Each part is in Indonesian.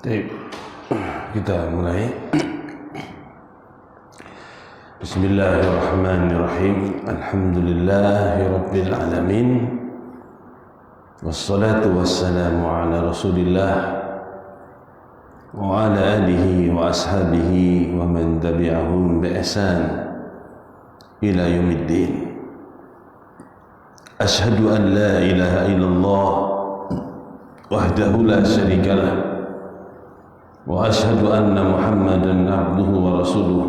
Baik, kita mulai. Bismillahirrahmanirrahim. Alhamdulillahirabbil alamin. Wassalatu wassalamu ala Rasulillah wa ala alihi wa ashabihi wa man tabi'ahum bi ihsan ila yaumiddin. Ashhadu an la ilaha illallah wahdahu la syarika lah wa ashhadu anna Muhammadan abduhu wa rasuluh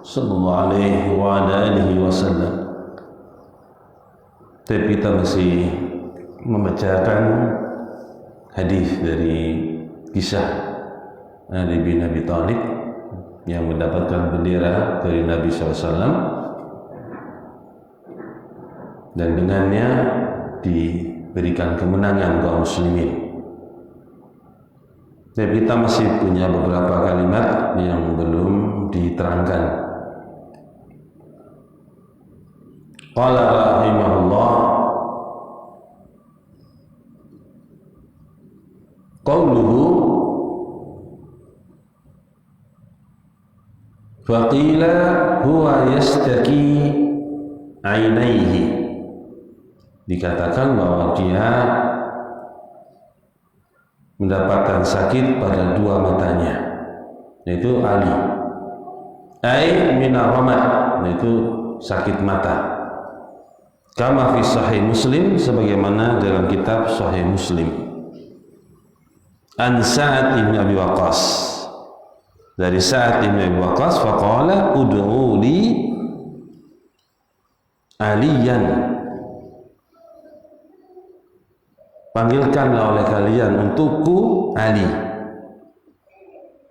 sallallahu alaihi wa ala alihi wasallam. Tapi kita masih membacakan hadis dari kisah Ali bin Abi Thalib yang mendapatkan bendera dari Nabi SAW dan dengannya diberikan kemenangan kaum muslimin. Tapi kita masih punya beberapa kalimat yang belum diterangkan. Qala rahimahullah, qawluhu faqila huwa yastaki ainaihi, dikatakan bahwa dia mendapatkan sakit pada dua matanya, yaitu Ali. Ai minar ramat, yaitu sakit mata. Kama fi Sahih Muslim, sebagaimana dalam kitab Sahih Muslim. An Sa'ad bin Abi Waqqas, dari Sa'ad bin Abi Waqqas, faqala ud'u li aliyan, panggilkanlah oleh kalian untukku Ali.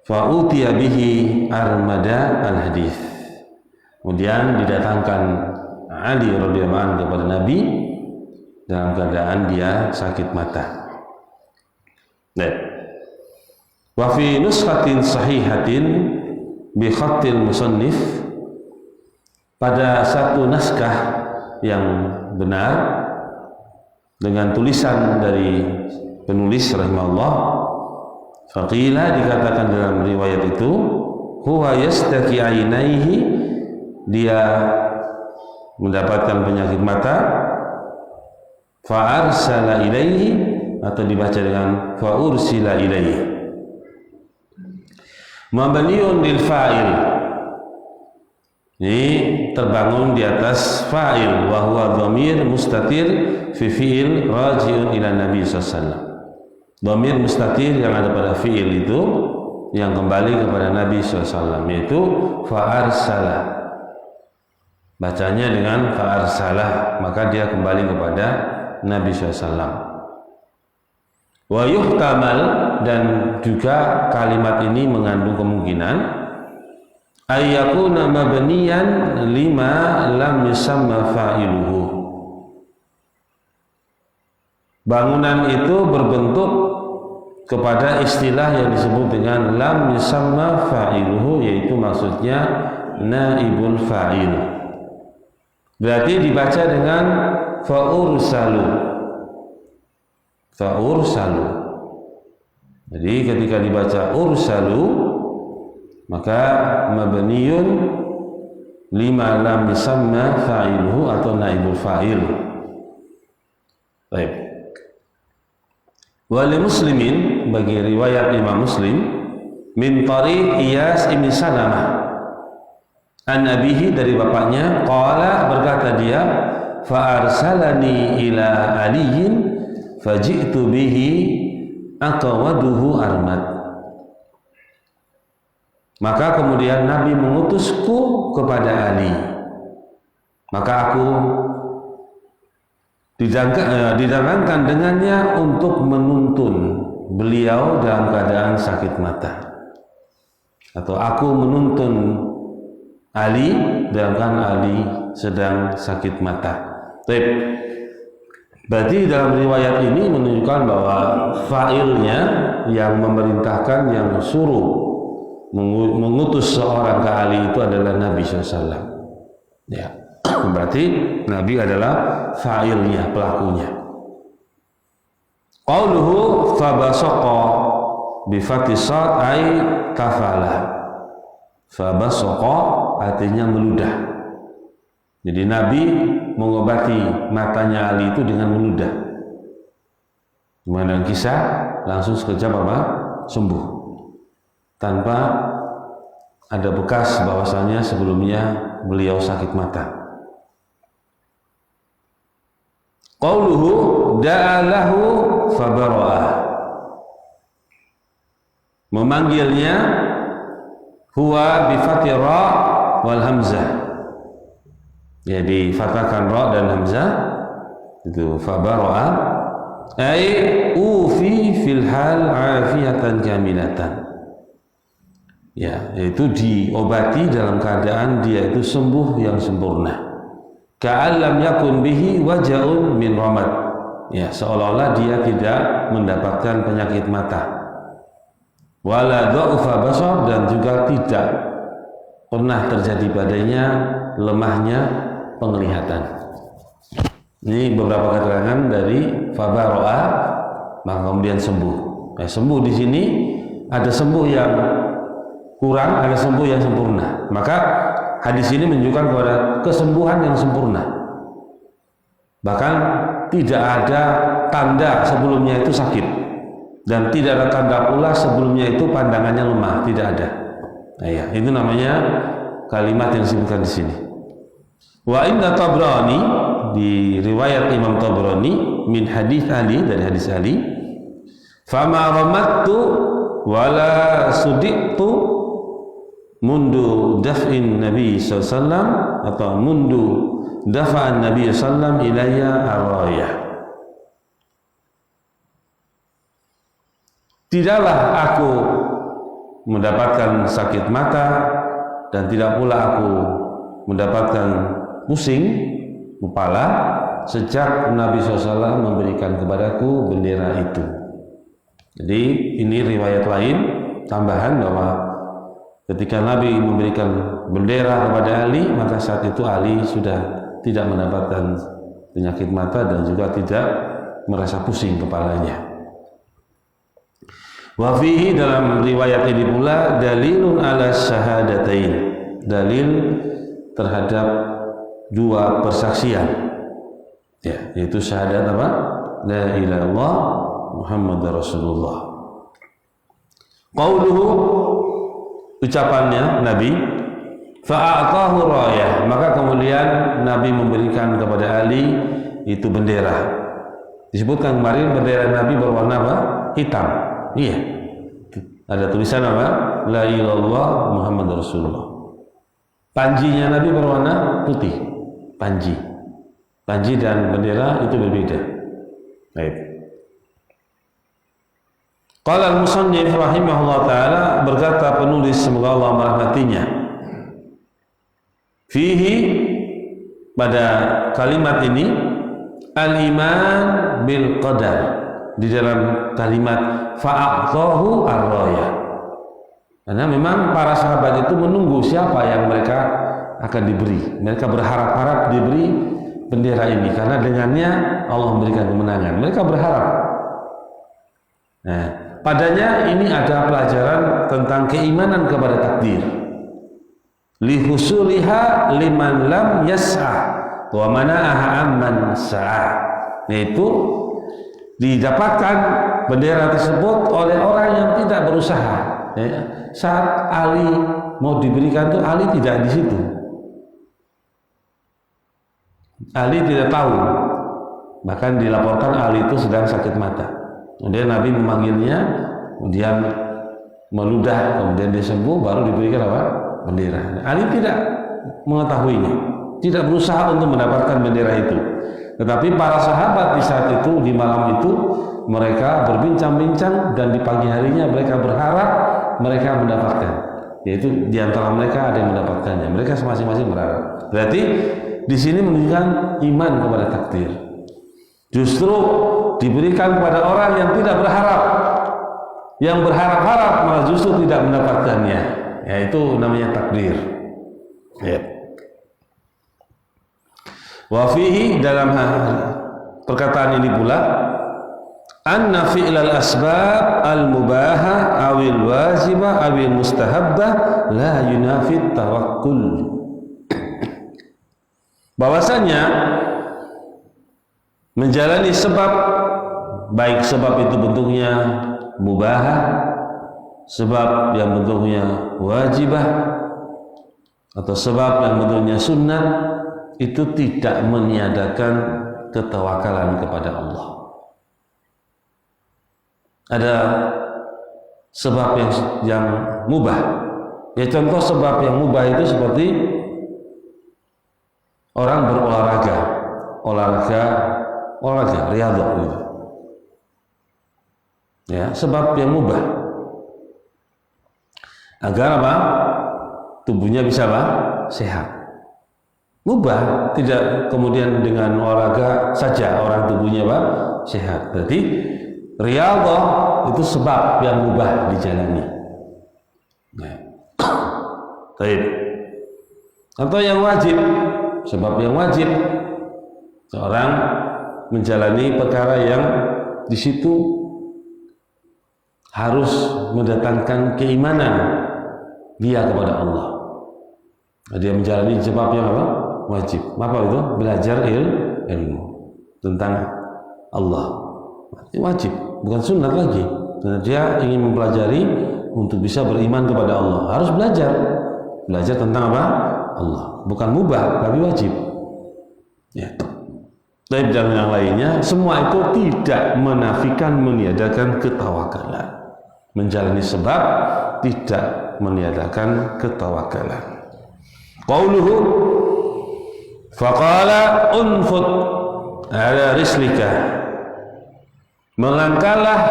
Fa'utiya bihi armada al-hadis, kemudian didatangkan Ali radhiyallahu anhu kepada Nabi dalam keadaan dia sakit mata. Nah, wa fi nuskhatin sahihatin bi khattil musannif, pada satu naskah yang benar dengan tulisan dari penulis rahimahullah, faqila, dikatakan dalam riwayat itu, huwa yastaki ainaihi, dia mendapatkan penyakit mata, fa arsala ilaihi, atau dibaca dengan fa ursila ilaihi. Mabniun lil fa'il, ini terbangun di atas fa'il, wa huwa dhamir mustatir fi fi'il raji'un ila Nabi SAW. Dhamir mustatir yang ada pada fi'il itu yang kembali kepada Nabi SAW, yaitu fa'arsalah. Bacanya dengan fa'arsalah, maka dia kembali kepada Nabi SAW. Wa yuhtamal, dan juga kalimat ini mengandung kemungkinan ayyakuna mabniyan lima lam yusamma fa'iluhu, bangunan itu berbentuk kepada istilah yang disebut dengan lam yusamma fa'iluhu, yaitu maksudnya naibul fa'il. Berarti dibaca dengan fa'ursalu, fa'ursalu. Jadi ketika dibaca ursalu, maka mabniyun lima lam yusamma fa'iluhu atau naibul fa'il. Baik. Wali muslimin, bagi riwayat Imam Muslim, min tariq Iyas ibn Salamah an abihi, dari bapaknya, qala, berkata dia, fa arsalani ila aliyin faji'tu bihi aqwaduhu armad, maka kemudian Nabi mengutusku kepada Ali, maka aku didatangkan dengannya untuk menuntun beliau dalam keadaan sakit mata, atau aku menuntun Ali dalam keadaan Ali sedang sakit mata. Berarti dalam riwayat ini menunjukkan bahwa fa'ilnya yang memerintahkan, yang suruh mengutus seorang ke Ali itu adalah Nabi SAW. Ya, berarti Nabi adalah fa'ilnya, pelakunya. Qauluhu fabasaqa, bi fathis shad ai kafala. Fa basaqa artinya meludah. Jadi Nabi mengobati matanya Ali itu dengan meludah. Mengenai kisah langsung sekejap sembuh tanpa ada bekas bahwasanya sebelumnya beliau sakit mata. Qauluhu da'alahu fabara'ah, memanggilnya huwa bi fathi ra wal hamzah, jadi fathahkan ra dan hamzah itu fabara'ah ai ufi fil hal afiyatan kamilatan, ya, yaitu diobati dalam keadaan dia itu sembuh yang sempurna. Ka'allam yakun bihi waja'un min ramad, ya, seolah-olah dia tidak mendapatkan penyakit mata. Wala dha'ufa basar, dan juga tidak pernah terjadi padanya lemahnya penglihatan. Ini beberapa keterangan dari fabaro'a, maka kemudian sembuh. Sembuh di sini ada sembuh yang kurang, ada sembuh yang sempurna. Maka hadis ini menunjukkan kepada kesembuhan yang sempurna. Bahkan tidak ada tanda sebelumnya itu sakit, dan tidak ada tanda pula sebelumnya itu pandangannya lemah, tidak ada. Nah, ya, itu namanya kalimat yang disebutkan di sini. Wa inna Tabrani, di riwayat Imam Tabrani min hadis Ali, dari hadis Ali, fama ramattu wala sudiqtu mundu daf'in Nabi SAW, atau mundu dafa'an Nabi SAW ilayya ar-rayah. Tidaklah aku mendapatkan sakit mata, dan tidak pula aku mendapatkan pusing kepala sejak Nabi SAW memberikan kepadaku bendera itu. Jadi ini riwayat lain tambahan bahwa ketika Nabi memberikan bendera kepada Ali, maka saat itu Ali sudah tidak mendapatkan penyakit mata dan juga tidak merasa pusing kepalanya. Wa fihi, dalam riwayat ini pula, dalilun ala syahadatain, dalil terhadap dua persaksian, ya, yaitu syahadat apa? La ilaha illallah Muhammadar Rasulullah. Qauluhu, ucapannya Nabi, fa'atahu rayah, maka kemudian Nabi memberikan kepada Ali itu bendera. Disebutkan kemarin bendera Nabi berwarna apa? Hitam. Iya. Ada tulisan apa? La ilaha illallah Muhammadar Rasulullah. Panjinya Nabi berwarna putih. Panji. Panji dan bendera itu berbeda. Baik. Qala al-musannif rahimahullah ta'ala, berkata penulis, semoga Allah merahmatinya, fihi, pada kalimat ini, al-iman bil qadar, di dalam kalimat fa'aqtahu ar-rayah, karena memang para sahabat itu menunggu siapa yang mereka akan diberi. Mereka berharap-harap diberi bendera ini, karena dengannya Allah memberikan kemenangan. Mereka berharap. Nah, padanya ini ada pelajaran tentang keimanan kepada takdir. Lihusuliha liman lam yas'ah wa mana'aha amman sa'ah, yaitu didapatkan bendera tersebut oleh orang yang tidak berusaha. Ya, saat Ali mau diberikan itu, Ali tidak di situ. Ali tidak tahu. Bahkan dilaporkan Ali itu sedang sakit mata. Kemudian Nabi memanggilnya, kemudian meludah, kemudian dia sembuh, baru diberikan apa? Bendera. Ali tidak mengetahuinya, tidak berusaha untuk mendapatkan bendera itu. Tetapi para sahabat di saat itu, di malam itu, mereka berbincang-bincang, dan di pagi harinya mereka berharap mereka mendapatkan. Yaitu di antara mereka ada yang mendapatkannya. Mereka masing-masing berharap. Berarti di sini menunjukkan iman kepada takdir. Justru diberikan kepada orang yang tidak berharap. Yang berharap-harap malah justru tidak mendapatkannya. Yaitu namanya takdir. Ya. Wa fihi, dalam perkataan ini pula, anna fi'lal asbab al-mubaha awil wajibah awil mustahabbah la yunafid tawakkul. Bahwasanya menjalani sebab, baik sebab itu bentuknya mubahah, sebab yang bentuknya wajibah, atau sebab yang bentuknya sunnah, itu tidak meniadakan ketawakalan kepada Allah. Ada sebab yang mubah. Ya, contoh sebab yang mubah itu seperti orang berolahraga, riyadhah gitu. Ya, sebab yang mubah. Agar apa? Tubuhnya bisa apa? Sehat. Mubah, tidak kemudian dengan olahraga saja orang tubuhnya apa? Sehat. Berarti riyadhah itu sebab yang mubah dijalani. Nah. Baik. Atau yang wajib, sebab yang wajib, seorang menjalani perkara yang di situ harus mendatangkan keimanan dia kepada Allah. Dia menjalani sebab yang apa? Wajib. Apa itu? Belajar ilmu tentang Allah. Itu wajib, bukan sunat lagi. Dan dia ingin mempelajari untuk bisa beriman kepada Allah. Harus belajar tentang apa? Allah. Bukan mubah, tapi wajib. Ya. Tapi dalam yang lainnya, semua itu tidak menafikan, meniadakan ketawakalan. Menjalani sebab tidak meniadakan ketawakalan. Qauluhu faqala unfut ala rislika, melangkahlah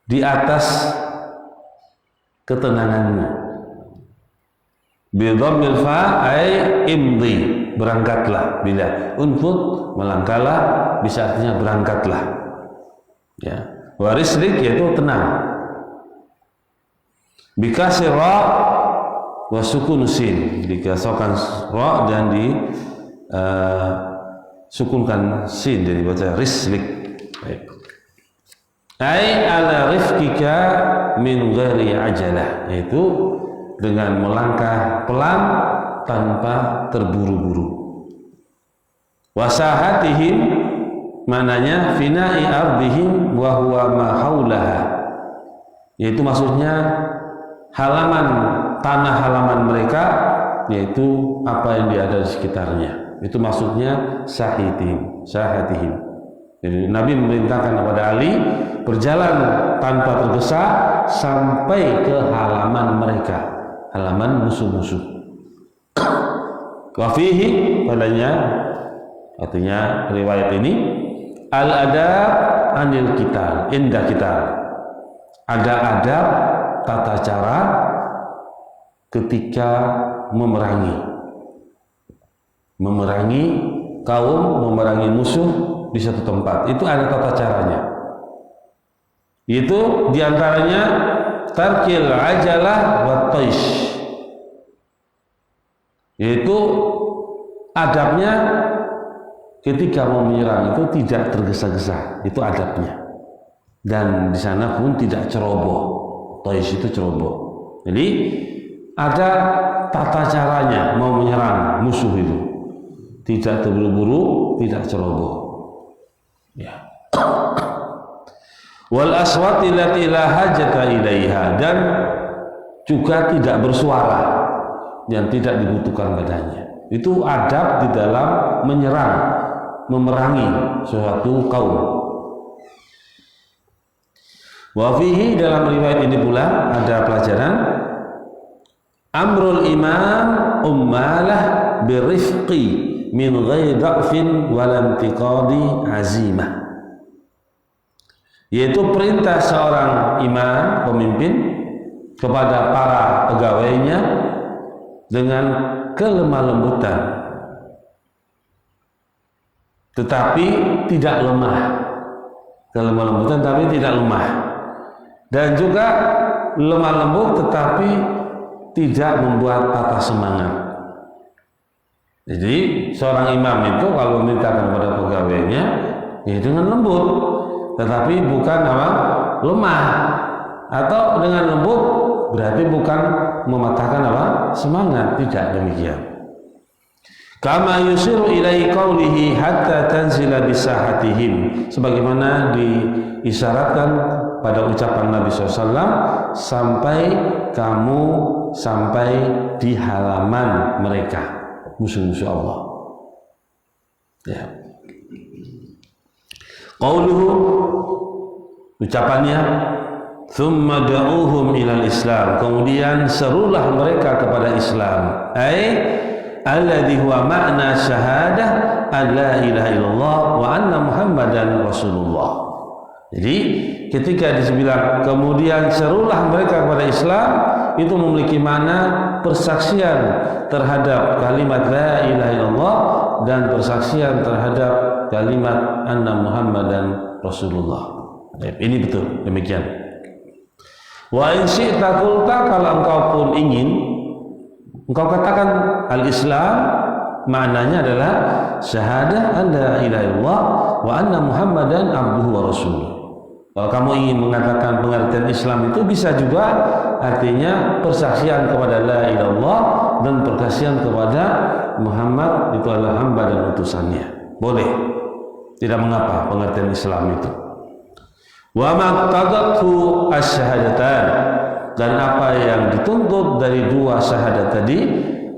di atas ketenanganmu. Bi dhammil fa ay imdi, berangkatlah. Bila unfut, melangkahlah, bisa artinya berangkatlah. Ya, wa rislik yaitu tenang. Bi kasri ra wa sukun sin, dikasrkan ra dan di sukunkan sin, jadi baca rislik. Baik. Ai ala rifqika min ghairi ajalah, yaitu dengan melangkah pelan tanpa terburu-buru. Wasahatihim, maknanya fina'i ardihim wa huwa ma haulaha, yaitu maksudnya halaman, tanah halaman mereka, yaitu apa yang ada di sekitarnya. Itu maksudnya sahatihim. Jadi Nabi memerintahkan kepada Ali berjalan tanpa tergesa sampai ke halaman mereka, halaman musuh-musuh. Wafihi, padanya, artinya riwayat ini, al-adab anil qital, indah qital. Ada adab, tata cara ketika memerangi kaum, memerangi musuh di satu tempat. Itu ada tata caranya. Itu diantaranya tarkil ajalah wa taish, yaitu adabnya ketika mau menyerang itu tidak tergesa-gesa, itu adabnya. Dan di sana pun tidak ceroboh. Taish itu ceroboh. Jadi ada tata caranya mau menyerang musuh itu, tidak terburu-buru, tidak ceroboh. Ya. Wal aswati lati la hajata ilaiha, dan juga tidak bersuara yang tidak dibutuhkan padanya. Itu adab di dalam menyerang, memerangi suatu kaum. Wa fihi, dalam riwayat ini pula ada pelajaran amrul imam ummalah birifqi min ghairi da'fin wal intiqadi azimah, yaitu perintah seorang imam, pemimpin, kepada para pegawainya dengan kelemah lembutan, tetapi tidak lemah. Kelemah lembutan tapi tidak lemah, dan juga lemah lembut tetapi tidak membuat patah semangat. Jadi seorang imam itu kalau memerintahkan kepada pegawainya Ya dengan lembut, tetapi bukan apa? Lemah. Atau dengan lembut berarti bukan mematahkan apa? Semangat, tidak demikian. Kama yusiru ilai qawlihi hatta tanzila bisahatihim, sebagaimana diisyaratkan pada ucapan Nabi SAW, sampai kamu sampai di halaman mereka, musuh-musuh Allah. Ya. Qauluhu, ucapannya, thumma da'uhum ilal Islam, kemudian serulah mereka kepada Islam. Alladhi huwa ma'na syahadah an la ilaha illallah wa anna Muhammadan Rasulullah. Jadi ketika dibilang kemudian serulah mereka kepada Islam, itu memiliki makna persaksian terhadap kalimat la ilaha illallah dan persaksian terhadap kalimat anna Muhammadan Rasulullah. Ini betul demikian. Wa in syi'ta qulta, kalau engkau pun ingin, engkau katakan al-Islam maknanya adalah syahadah an la ilaha illallah wa anna Muhammadan abduhu wa rasuluh. Kalau kamu ingin mengatakan pengertian Islam itu bisa juga artinya persaksian kepada la ilaha illallah dan persaksian kepada Muhammad itu adalah hamba dan utusannya. Boleh, tidak mengapa pengertian Islam itu. Wa maqtadatu asyhadatan, dan apa yang dituntut dari dua syahadat tadi,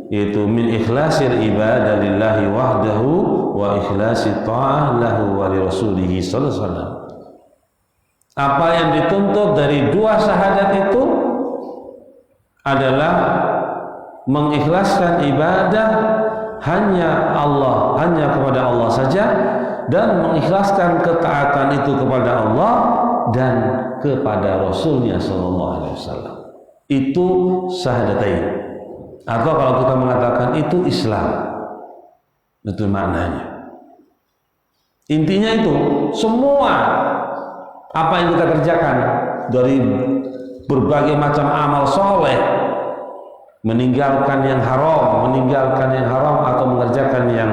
yaitu min ikhlasil ibadah lillahi wahdahu wa ikhlasi ta'ah lahu wa li rasulihi sallallahu alaihi wasallam. Apa yang dituntut dari dua syahadat itu adalah mengikhlaskan ibadah hanya Allah, hanya kepada Allah saja, dan mengikhlaskan ketaatan itu kepada Allah dan kepada Rasulnya sallallahu alaihi wasallam. Itu syahadatain. Atau kalau kita mengatakan itu Islam, itu maknanya. Intinya itu semua apa yang kita kerjakan dari berbagai macam amal soleh, meninggalkan yang haram atau mengerjakan yang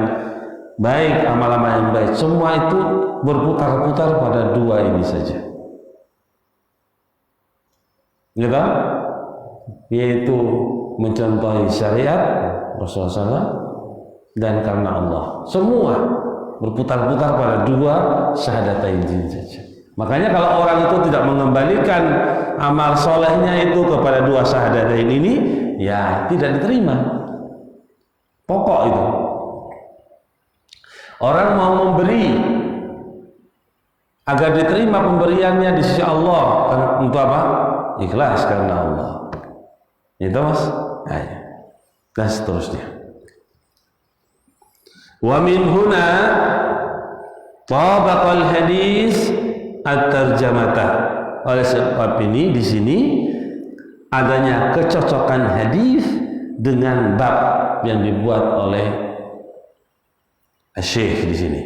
baik, amal-amal yang baik, semua itu berputar-putar pada dua ini saja. Gitu? Yaitu mencontohi syariat Rasulullah SAW dan karena Allah. Semua berputar-putar pada dua syahadatain ini saja. Makanya kalau orang itu tidak mengembalikan amal solehnya itu kepada dua syahadatain ini, ya tidak diterima. Pokok itu. Orang mau memberi agar diterima pemberiannya di sisi Allah, untuk apa? Ikhlas karena Allah. Itu mas, dan seterusnya. Wa min huna tabaqal hadis at-tarjamata. Oleh sebab ini di sini adanya kecocokan hadis dengan bab yang dibuat oleh Syekh di sini.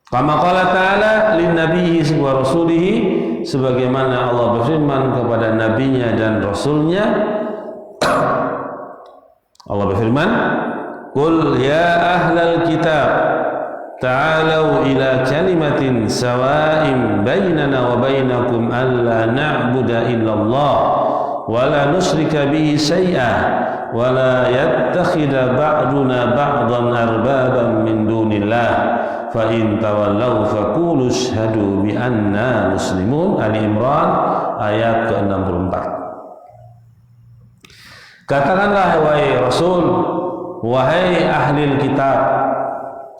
Kama qala ta'ala lin nabiyyi wa rasulihi, sebagaimana Allah berfirman kepada nabinya dan rasulnya. Allah berfirman, "Qul ya ahlal kitab ta'alau ila kalimatin sawa'in bainana wa bainakum alla na'budu illallah wa la nusyrika bihi syai'an wa la yattakhidha ba'duna ba'dan arbaban min dunillah fa in tawallaw faqulu ashhadu bi anna muslimun." Ali Imran ayat ke-64. Katakanlah wahai Rasul, wahai ahli kitab,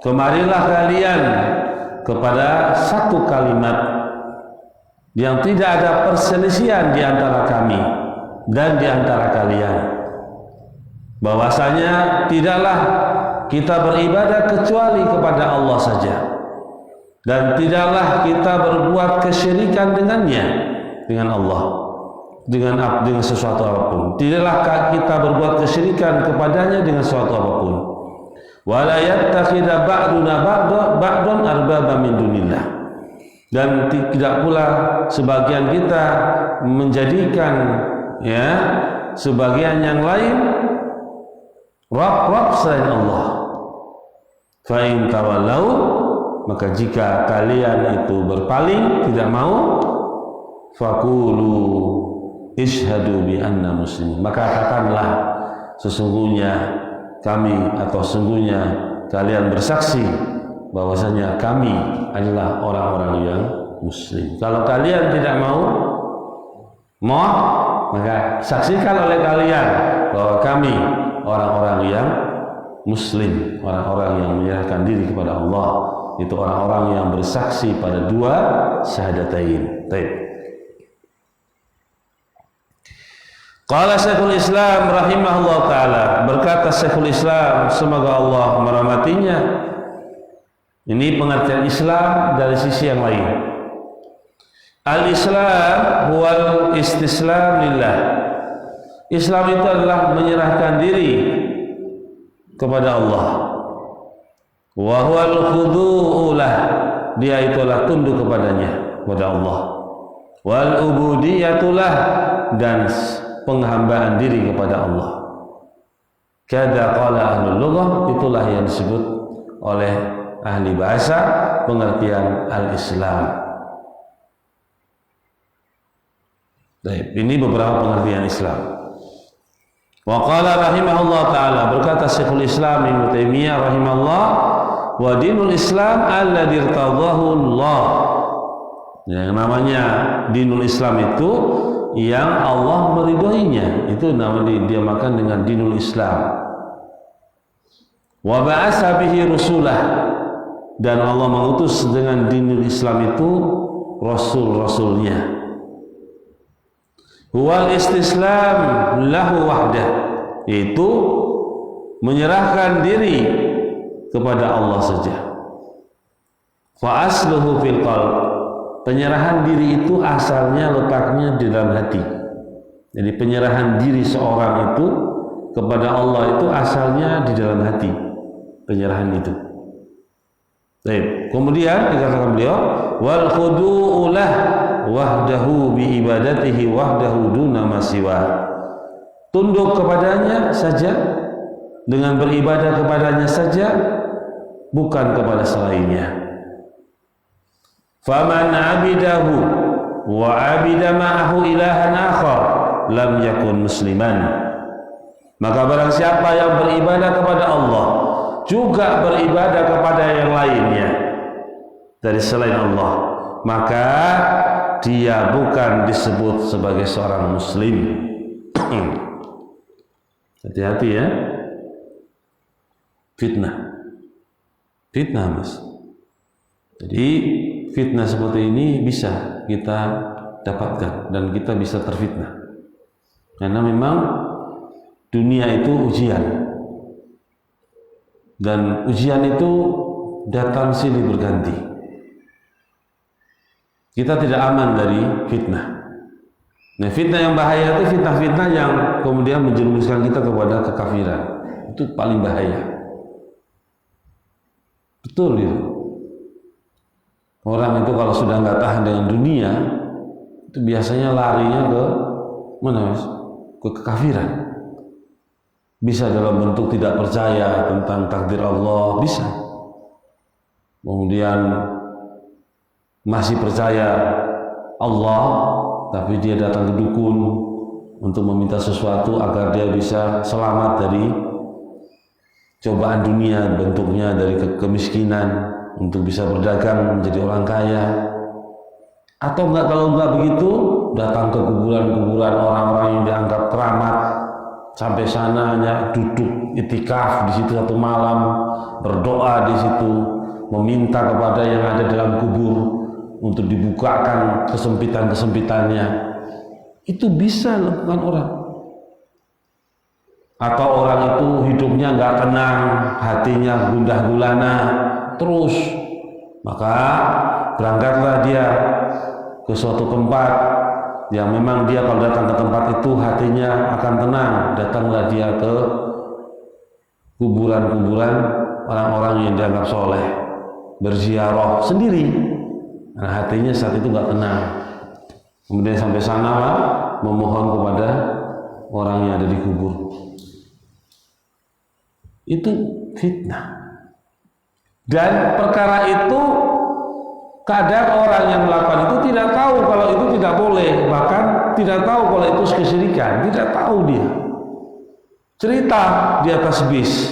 kemarilah kalian kepada satu kalimat yang tidak ada perselisihan di antara kami dan di antara kalian, bahwasanya tidaklah kita beribadah kecuali kepada Allah saja, dan tidaklah kita berbuat kesyirikan dengannya, dengan Allah, dengan sesuatu apapun. Tidaklah kita berbuat kesyirikan kepadanya dengan sesuatu apapun. Wala yattakhidha ba'duna ba'dan arbaba min dunillah. Dan tidak pula sebagian kita menjadikan sebagian yang lain Rabb selain Allah. Fa in tawallau, maka jika kalian itu berpaling, tidak mau, faqulu ishhadu bi anna muslimin, maka katakanlah sesungguhnya kami atau sesungguhnya kalian bersaksi bahwasanya kami adalah orang-orang yang muslim. Kalau kalian tidak mau, maka saksikan oleh kalian bahwa kami orang-orang yang muslim, orang-orang yang menyerahkan diri kepada Allah, itu orang-orang yang bersaksi pada dua syahadatain. Baik. Qala Syekhul Islam rahimahullah taala, berkata Syekhul Islam semoga Allah merahmatinya. Ini pengertian Islam dari sisi yang lain. Al-Islam huwal istislam lillah. Islam itu adalah menyerahkan diri kepada Allah. Wa huwal khudu'u lah. Dia itulah tunduk kepadanya, kepada Allah. Wal ubudiyatulah, dan penghambaan diri kepada Allah. Kada qala ahlul lughah, itulah yang disebut oleh ahli bahasa pengertian al-Islam. Baik, ini beberapa pengertian Islam. Wa qala rahimahullah taala, berkata Syekhul Islam Ibnu Taimiyah rahimahullah, wa dinul Islam alladzi irtadahu Allah. Yang namanya dinul Islam itu yang Allah meridhoinya, itu namanya dinamakan dengan dinul Islam. Wa ba'atsa bihi rusulah, dan Allah mengutus dengan dinul Islam itu rasul-rasulnya. Huwal istislam lahu wahdah, yaitu menyerahkan diri kepada Allah saja. Fa asluhu fil qalb, penyerahan diri itu asalnya letaknya di dalam hati. Jadi penyerahan diri seorang itu kepada Allah itu asalnya di dalam hati, penyerahan itu. Baik. Kemudian dikatakan beliau, wal khudu'u lah wahdahu bi ibadatihi wahdahu duna ma siwa. Tunduk kepadanya saja, dengan beribadah kepadanya saja, bukan kepada selainnya. Faman abidahu wa abida ma'ahu ilahan akhar lam yakun musliman. Maka barang siapa yang beribadah kepada Allah juga beribadah kepada yang lainnya dari selain Allah, maka dia bukan disebut sebagai seorang muslim. Hati-hati ya, fitnah mas. Jadi fitnah seperti ini bisa kita dapatkan dan kita bisa terfitnah, karena memang dunia itu ujian, dan ujian itu datang silih berganti. Kita tidak aman dari fitnah. Nah, fitnah yang bahaya itu fitnah-fitnah yang kemudian menjerumuskan kita kepada kekafiran. Itu paling bahaya. Betul itu. Orang itu kalau sudah nggak tahan dengan dunia, itu biasanya larinya ke mana mas? Ke kekafiran. Bisa dalam bentuk tidak percaya tentang takdir Allah, bisa. Kemudian masih percaya Allah, tapi dia datang ke dukun untuk meminta sesuatu agar dia bisa selamat dari cobaan dunia, bentuknya dari kemiskinan, untuk bisa berdagang menjadi orang kaya. Atau enggak, kalau enggak begitu, datang ke kuburan-kuburan orang-orang yang dianggap keramat, sampai sana hanya duduk itikaf di situ satu malam, berdoa di situ, meminta kepada yang ada dalam kubur untuk dibukakan kesempitan-kesempitannya. Itu bisa lakukan orang. Atau orang itu hidupnya nggak tenang, hatinya gundah gulana terus, maka berangkatlah dia ke suatu tempat yang memang dia kalau datang ke tempat itu hatinya akan tenang. Datanglah dia ke kuburan-kuburan orang-orang yang dianggap soleh, berziarah sendiri, karena hatinya saat itu nggak tenang. Kemudian sampai sana memohon kepada orang yang ada di kubur. Itu fitnah. Dan perkara itu kadang orang yang melakukan itu tidak tahu kalau itu tidak boleh, bahkan tidak tahu kalau itu kesyirikan, tidak tahu dia. Cerita di atas bis,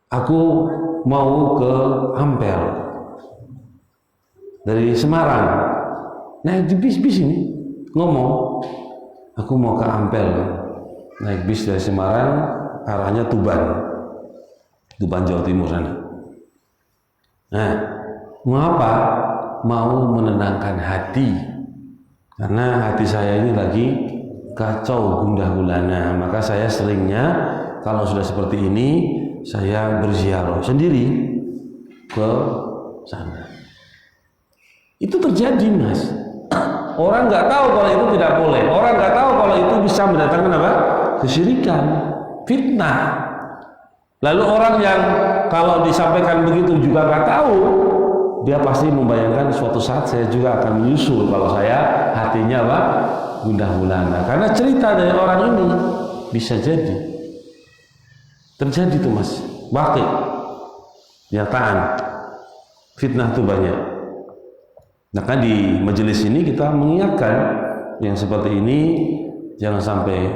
aku mau ke Ampel dari Semarang, naik di bis ini ngomong, aku mau ke Ampel, naik bis dari Semarang arahnya Tuban Jawa Timur sana. Nah, mengapa? Mau menenangkan hati, karena hati saya ini lagi kacau gundah gulana, maka saya seringnya kalau sudah seperti ini saya berziarah sendiri ke sana. Itu terjadi, Mas. Orang nggak tahu kalau itu tidak boleh, orang nggak tahu kalau itu bisa mendatangkan apa? Kesyirikan, fitnah. Lalu orang yang kalau disampaikan begitu juga nggak tahu, dia pasti membayangkan suatu saat saya juga akan menyusul kalau saya hatinya apa? Gundah gulana. Karena cerita dari orang ini bisa jadi terjadi tuh, Mas. Wakil kenyataan fitnah itu banyak. Maka di majelis ini kita mengingatkan yang seperti ini jangan sampai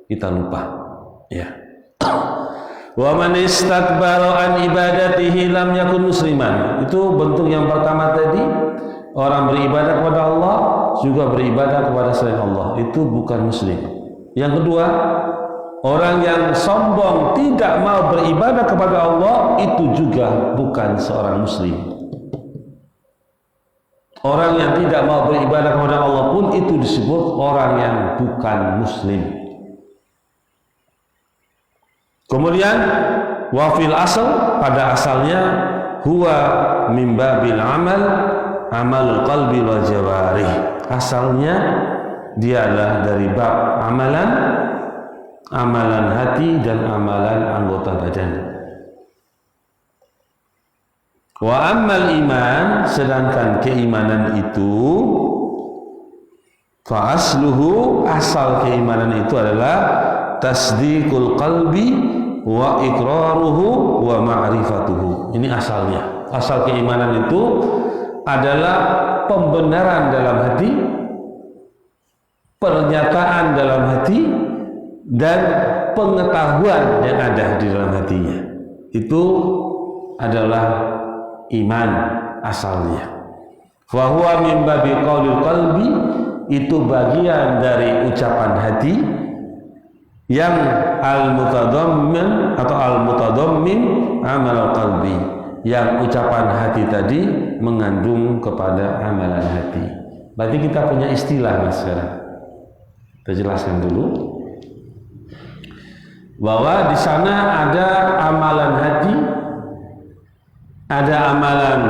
kita lupa, ya. Wa man istakbara an ibadatihi lam yakun musliman. Itu bentuk yang pertama tadi, orang beribadah kepada Allah juga beribadah kepada selain Allah, itu bukan muslim. Yang kedua, orang yang sombong tidak mau beribadah kepada Allah, itu juga bukan seorang muslim. Orang yang tidak mau beribadah kepada Allah pun itu disebut orang yang bukan muslim. Kemudian wafil asal, pada asalnya huwa min babil amalul qalbi wal jawarih. Asalnya dia adalah dari bab amalan hati dan amalan anggota badan. Wa ammal iman, sedangkan keimanan itu fa asluhu, asal keimanan itu adalah tasdiqul qalbi wa iqraruhu wa ma'rifatuhu. Ini asalnya. Asal keimanan itu adalah pembenaran dalam hati, pernyataan dalam hati, dan pengetahuan yang ada di dalam hatinya. Itu adalah iman asalnya. Fa huwa min babi qaulil qalbi, itu bagian dari ucapan hati yang al-mutadammin atau al-mutadammin amal qalbi, yang ucapan hati tadi mengandung kepada amalan hati. Berarti kita punya istilah, Mas, sekarang. Kita jelaskan dulu bahwa di sana ada amalan hati, ada amalan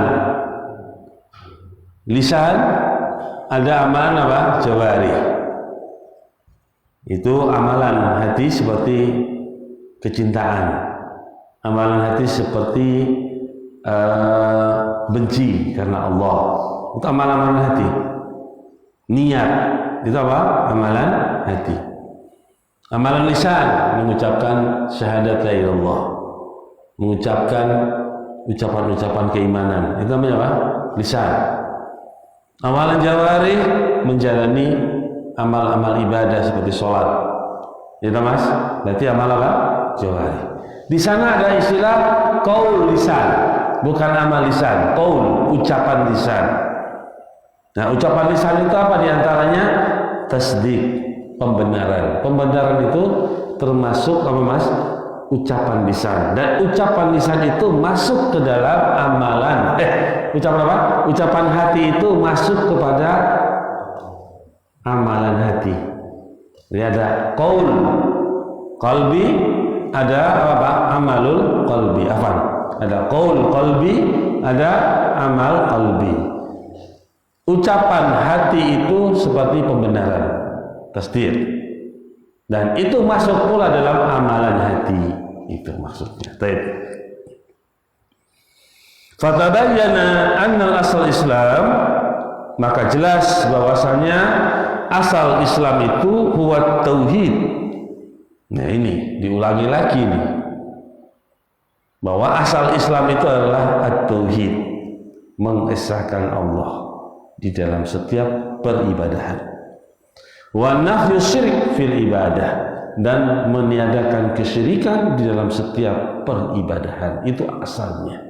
lisan, ada amalan apa? Jawari. Itu amalan hati seperti kecintaan, amalan hati seperti benci karena Allah, itu amalan hati. Niat itu apa? Amalan hati. Amalan lisan, mengucapkan syahadat la ilaha illallah, mengucapkan ucapan-ucapan keimanan, itu namanya apa? Lisan. Amalan jawari, menjalani amal-amal ibadah seperti sholat, ya Mas, berarti amal apa? Jawari. Di sana ada istilah qaul lisan, bukan amal lisan, qaul, ucapan lisan. Nah, ucapan lisan itu apa diantaranya? Tasdik, pembenaran. Pembenaran itu termasuk apa, Mas? Ucapan lisan. Dan ucapan lisan itu masuk ke dalam amalan. Ucapan apa? Ucapan hati itu masuk kepada amalan hati. Jadi ada qaul qalbi, ada apa? Amalul qalbi. Ada qaul qalbi, ada amal qalbi. Ucapan hati itu seperti pembenaran, tasdid, dan itu masuk pula dalam amalan hati. Itu maksudnya. Baik. Fatabayyana annal asal Islam, maka jelas bahwasanya asal Islam itu huwa tauhid. Nah, ini diulangi lagi nih, bahwa asal Islam itu adalah at-tauhid, mengesahkan Allah di dalam setiap peribadahan. Wa nafyu syirik fil ibadah, dan meniadakan kesyirikan di dalam setiap peribadahan. Itu asalnya.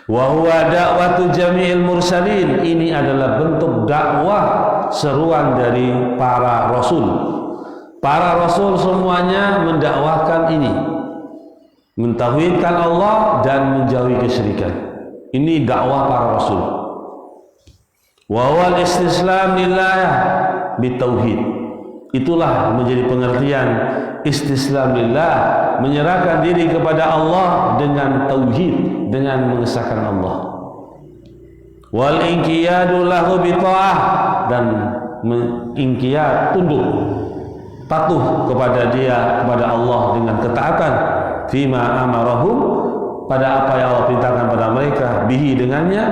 Wa huwa da'watu jami'il mursalin, ini adalah bentuk dakwah seruan dari para rasul. Para rasul semuanya mendakwahkan ini, mentauhidkan Allah dan menjauhi kesyirikan. Ini dakwah para rasul. Wa huwa al-istislam lillah bitauhid, itulah menjadi pengertian istislam lillah, menyerahkan diri kepada Allah dengan tauhid, dengan mengesahkan Allah. Wal inqiyadu lahu bi ta'ah, dan inqiyad, tunduk, patuh kepada dia, kepada Allah dengan ketaatan. Fima amarahum, pada apa yang Allah perintahkan pada mereka, bihi dengannya,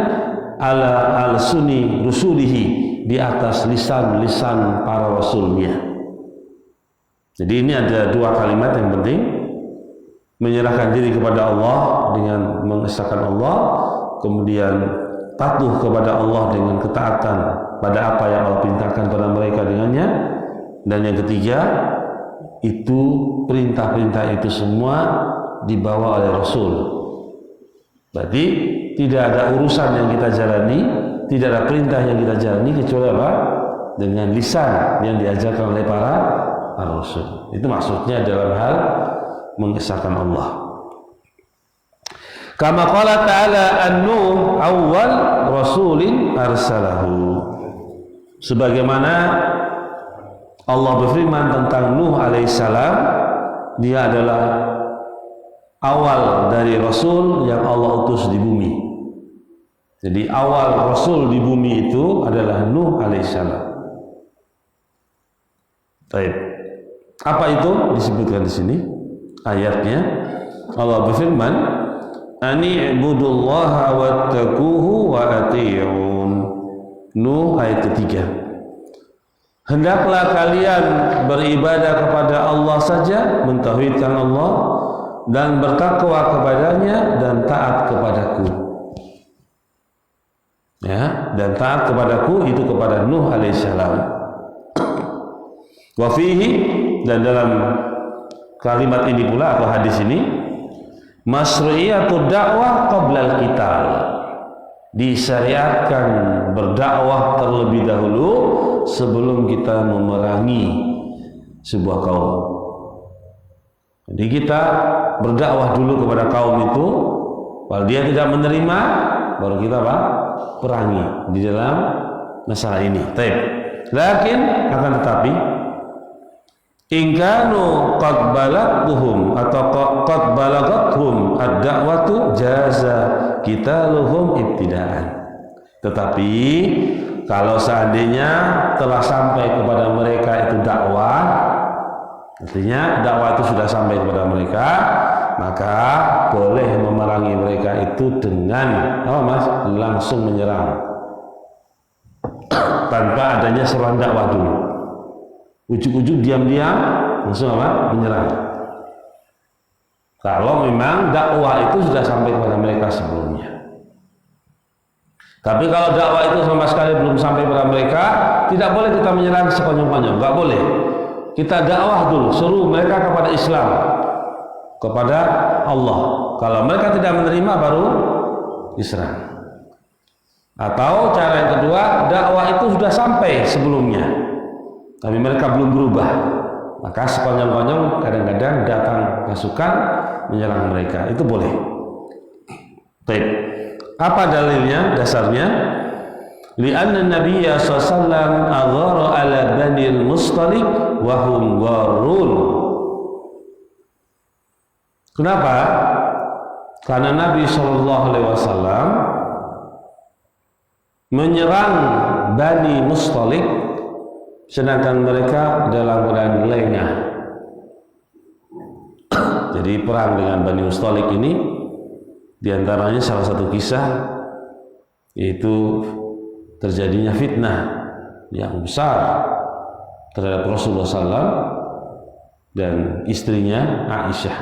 ala al-sunni rusulihi, di atas lisan-lisan para rasulnya. Jadi ini ada dua kalimat yang penting, menyerahkan diri kepada Allah dengan mengesahkan Allah, kemudian patuh kepada Allah dengan ketaatan pada apa yang Allah perintahkan pada mereka dengannya, dan yang ketiga itu perintah-perintah itu semua dibawa oleh Rasul. Berarti tidak ada urusan yang kita jalani, tidak ada perintah yang kita jalani kecuali apa? Dengan lisan yang diajarkan oleh para Rasul. Itu maksudnya dalam hal mengesahkan Allah. Kama qala ta'ala an-Nuh awwal rasulin arsalahu, sebagaimana Allah berfirman tentang Nuh alaihissalam, dia adalah awal dari rasul yang Allah utus di bumi. Jadi awal rasul di bumi itu adalah Nuh alaihissalam. Baik. Apa itu? Disebutkan di sini ayatnya. Allah berfirman, "Ani ibudullaha wattaquhu wa ati'un." Nuh ayat ketiga. Hendaklah kalian beribadah kepada Allah saja, mentauhidkan Allah, dan bertakwa kepadanya, dan taat kepadaku. Ya, dan taat kepadaku itu kepada Nuh alaihissalam. Wa fihi, dan dalam kalimat ini pula atau hadis ini, masyru'iyatud dakwah qabla al-qital, disyariatkan berdakwah terlebih dahulu sebelum kita memerangi sebuah kaum. Jadi kita berdakwah dulu kepada kaum itu, kalau dia tidak menerima, baru kita apa? Perangi di dalam masalah ini. Taib. Lakin akan tetapi, ingkanu qad balagtuhum atau qad balagathum ad-da'watu jaza qitaluhum ibtidaan. Tetapi kalau seandainya telah sampai kepada mereka itu dakwah, artinya dakwah itu sudah sampai kepada mereka, maka boleh memerangi mereka itu dengan apa mas? Langsung menyerang tanpa adanya seruan dakwah dulu. Ujuk-ujuk diam-diam langsung apa? Menyerang. Kalau memang dakwah itu sudah sampai kepada mereka sebelumnya. Tapi kalau dakwah itu sama sekali belum sampai kepada mereka, tidak boleh kita menyerang sekonyong-konyong, nggak boleh. Kita dakwah dulu, seru mereka kepada Islam, kepada Allah. Kalau mereka tidak menerima, baru diserang. Atau cara yang kedua, dakwah itu sudah sampai sebelumnya, tapi mereka belum berubah, maka sekonyong-konyong kadang-kadang datang pasukan menyerang mereka, itu boleh. Baik. Apa dalilnya, dasarnya? Li'anna Nabiyya sallallahu aghara ala Bani al-Mustaliq wa hum gharun. Kenapa? Karena Nabi sallallahu alaihi wasallam menyerang Bani Mustaliq sedangkan mereka dalam keadaan lengah. Jadi perang dengan Bani Mustaliq ini, di antaranya salah satu kisah yaitu terjadinya fitnah yang besar terhadap Rasulullah SAW dan istrinya Aisyah.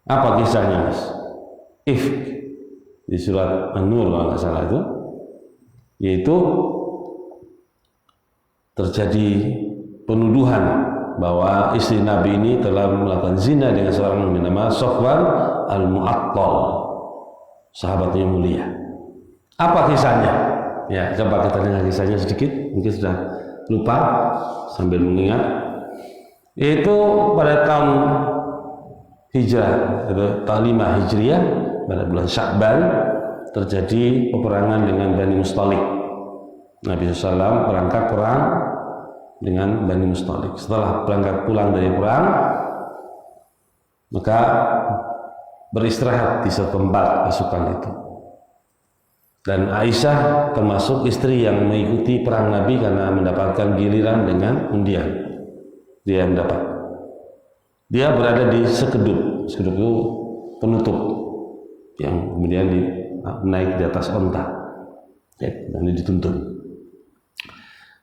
Apa kisahnya, Mas? Ifk di surat An-Nur kalau nggak salah itu, yaitu terjadi penuduhan bahwa istri Nabi ini telah melakukan zina dengan seorang bernama Sofwan Al-Mu'attal, sahabatnya mulia. Apa kisahnya? Ya, coba kita dengar kisahnya sedikit, mungkin sudah lupa sambil mengingat. Yaitu pada tahun Hijrah atau tahun 5 Hijriah, pada bulan Sya'ban terjadi peperangan dengan Bani Mustalik. Nabi SAW berangkat perang dengan Bani Mustalik. Setelah berangkat pulang dari perang, maka beristirahat di satu tempat pasukan itu. Dan Aisyah termasuk istri yang mengikuti perang Nabi karena mendapatkan giliran dengan undian. Dia mendapat. Dia berada di sekedup. Sekedup itu penutup yang kemudian naik di atas onta, ya, dan dituntun.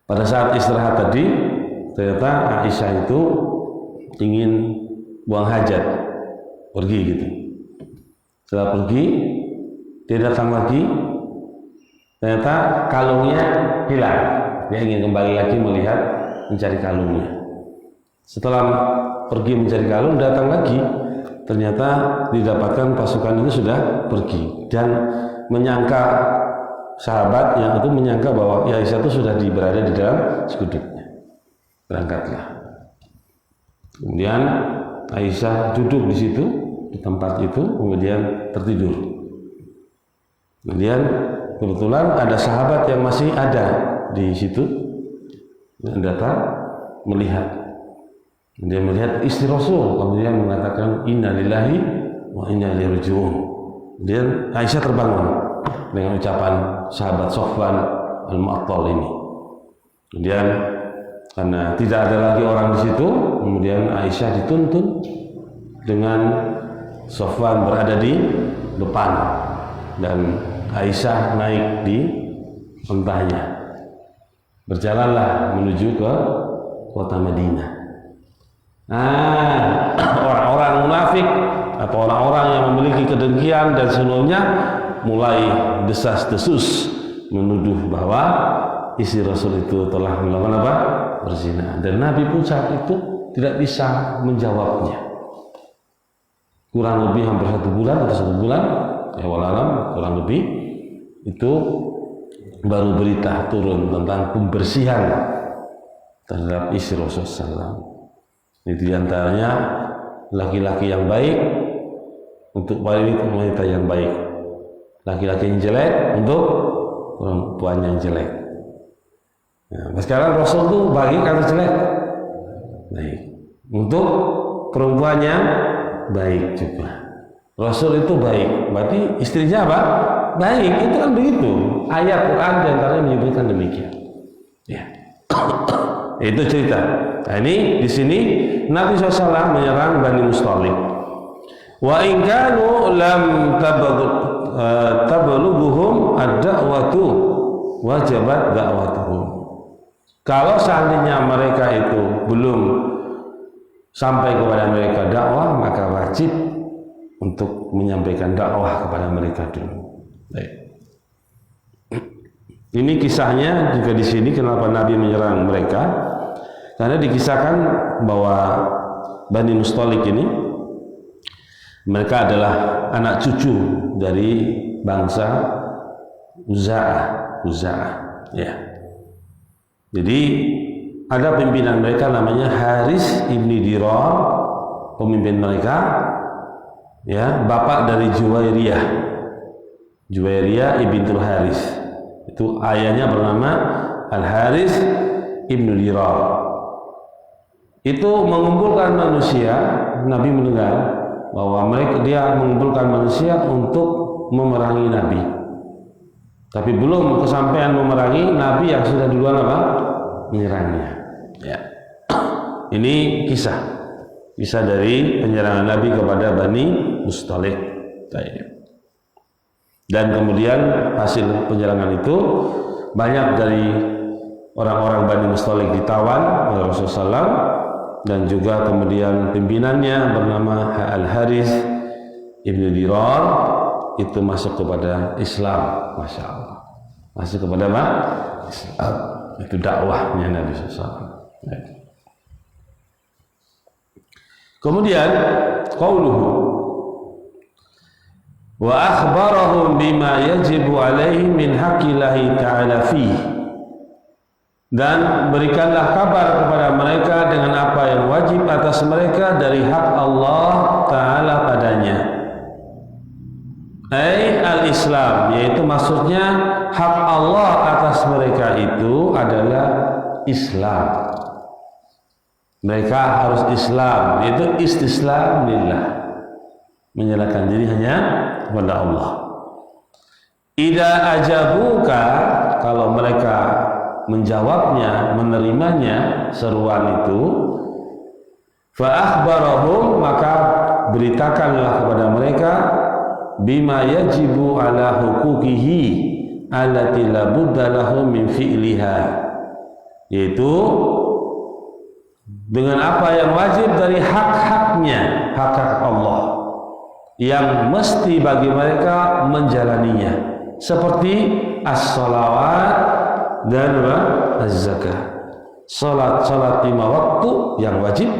Pada saat istirahat tadi, ternyata Aisyah itu ingin buang hajat, pergi gitu. Setelah pergi, dia datang lagi. Ternyata kalungnya hilang. Dia ingin kembali lagi mencari kalungnya. Setelah pergi mencari kalung, datang lagi. Ternyata didapatkan pasukan itu sudah pergi. Dan menyangka, sahabat yang itu menyangka bahwa Aisyah itu sudah berada di dalam sekudupnya. Berangkatlah. Kemudian Aisyah duduk di situ, di tempat itu, kemudian tertidur. Kemudian kebetulan ada sahabat yang masih ada di situ yang datang melihat. Dia melihat istri Rasul, kemudian mengatakan inna lillahi wa inna ilaihi raji'un. Kemudian Aisyah terbangun dengan ucapan sahabat Sofwan Al-Mu'attal ini. Kemudian karena tidak ada lagi orang di situ, kemudian Aisyah dituntun dengan Sofwan berada di depan dan Aisyah naik di ontanya. Berjalanlah menuju ke kota Madinah. Nah, orang-orang munafik atau orang-orang yang memiliki kedengkian dan sebelumnya mulai desas-desus menuduh bahwa istri Rasul itu telah melakukan apa? Berzina. Dan Nabi pun saat itu tidak bisa menjawabnya. Kurang lebih hampir 1 bulan atau 1 bulan, ya wallahualam, kurang lebih itu baru berita turun tentang pembersihan terhadap istri Rasulullah SAW. Itu diantaranya laki-laki yang baik untuk wanita yang baik, laki-laki yang jelek untuk perempuan yang jelek. Nah, sekarang Rasul itu baik atau jelek? Baik. Untuk perempuan yang baik juga. Rasul itu baik, berarti istrinya apa? Baik, itu kan begitu. Ayat Quran diantaranya menyebutkan demikian. Ya, itu cerita. Nah, ini di sini Nabi SAW menyerang Bani Mustalik. Wa in kanu lam tablughuhum ad-da'watu wajabat da'watuhum. Kalau seandainya mereka itu belum sampai kepada mereka dakwah, maka wajib untuk menyampaikan dakwah kepada mereka dulu. Baik. Ini kisahnya juga di sini kenapa Nabi menyerang mereka, karena dikisahkan bahwa Bani Mustalik ini mereka adalah anak cucu dari bangsa Uza'ah, ya. Jadi ada pimpinan mereka namanya Haris ibni Dirar, pemimpin mereka, ya, bapak dari Juwairiyah ibnul Haris. Itu ayahnya bernama Al Haris ibnu Dirar. Itu mengumpulkan manusia. Nabi mendengar bahwa dia mengumpulkan manusia untuk memerangi Nabi. Tapi belum kesampaian memerangi, Nabi yang sudah duluan apa? Menyerangnya. Ya. Ini kisah dari penyerangan Nabi kepada Bani Mustalik. Dan kemudian hasil penyerangan itu banyak dari orang-orang Bani Mustalik ditawan oleh Rasulullah SAW, dan juga kemudian pimpinannya bernama Al Haris Ibnu Dirar itu masuk kepada Islam, Masya Allah. Masuk kepada apa? Islam. Itu dakwahnya Nabi SAW. Kemudian qauluhu wa akhbarahum bima yajibu alaihim min haqqillahi ta'ala fihi, dan berikanlah kabar kepada mereka dengan apa yang wajib atas mereka dari hak Allah Ta'ala padanya. Al-Islam, yaitu maksudnya hak Allah atas mereka itu adalah Islam. Mereka harus Islam, yaitu istislam lillah, menyerahkan diri hanya kepada Allah. Idza ajabuka, kalau mereka menjawabnya, menerimanya seruan itu, fa akhbarahum, maka beritakanlah kepada mereka bima yajibu ala huquqihi allati la budda lahum min fi'liha, yaitu dengan apa yang wajib dari hak-haknya, hak-hak Allah yang mesti bagi mereka menjalaninya, seperti as-shalawat dan az-zakah. Salat lima waktu yang wajib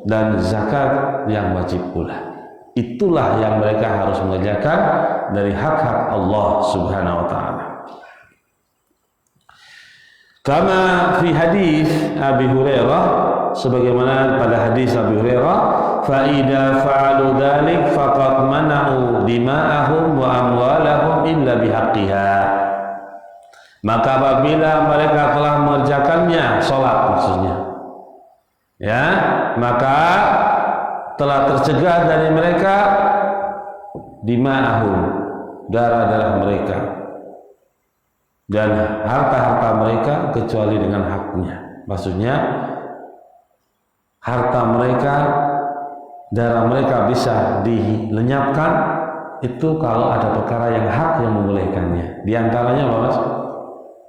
dan zakat yang wajib pula. Itulah yang mereka harus mengerjakan dari hak-hak Allah Subhanahu wa ta'ala. Kama fi hadis Abi Hurairah, sebagaimana pada hadis Abi Hurairah, fa idza fa'alu dzalik faqad mana'u dima'ahum wa amwalahum illa bihaqqiha. Maka apabila mereka telah mengerjakannya, salat maksudnya, ya, maka telah tercegah dari mereka dima'ahum, darah-darah mereka, dan harta-harta mereka kecuali dengan haknya. Maksudnya harta mereka, darah mereka bisa dilenyapkan itu kalau ada perkara yang hak yang membolehkannya. Di antaranya apa, Mas?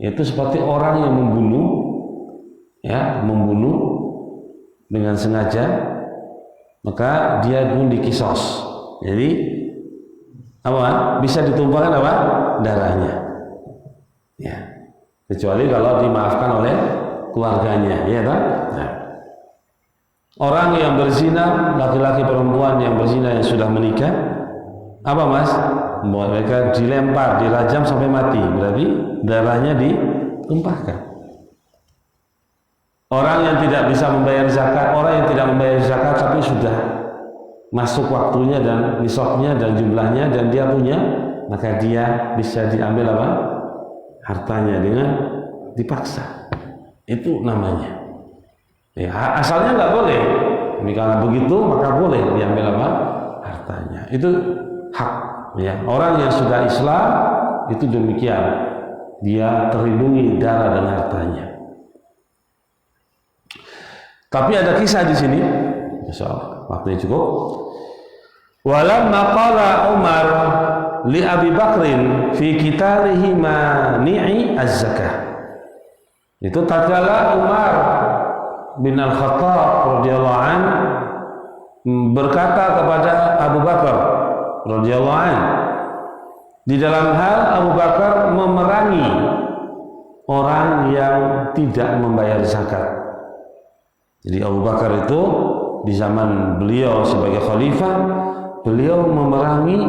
Itu seperti orang yang membunuh, ya, membunuh dengan sengaja, maka dia pun dikisos. Jadi apa? Bisa ditumpahkan apa? Darahnya. Ya. Kecuali kalau dimaafkan oleh keluarganya, ya kan? Nah. Orang yang berzina, laki-laki perempuan yang berzina yang sudah menikah, apa, Mas? Mereka dilempar, dirajam sampai mati, berarti darahnya ditumpahkan. Orang yang tidak bisa membayar zakat, orang yang tidak membayar zakat tapi sudah masuk waktunya dan nisabnya dan jumlahnya dan dia punya, maka dia bisa diambil apa? Hartanya dengan dipaksa. Itu namanya. Ya, asalnya nggak boleh. Tapi karena begitu maka boleh diambil apa? Hartanya. Itu hak. Ya, orang yang sudah Islam itu demikian. Dia terlindungi darah dan hartanya. Tapi ada kisah di sini, insyaallah waktunya cukup. Walamma qala Umar li Abi Bakrin fi qitalihi mani'i az-zakah. Itu tatkala Umar bin Al-Khattab radhiyallahu an berkata kepada Abu Bakar radhiyallahu an di dalam hal Abu Bakar memerangi orang yang tidak membayar zakat. Jadi Abu Bakar itu di zaman beliau sebagai khalifah, beliau memerangi,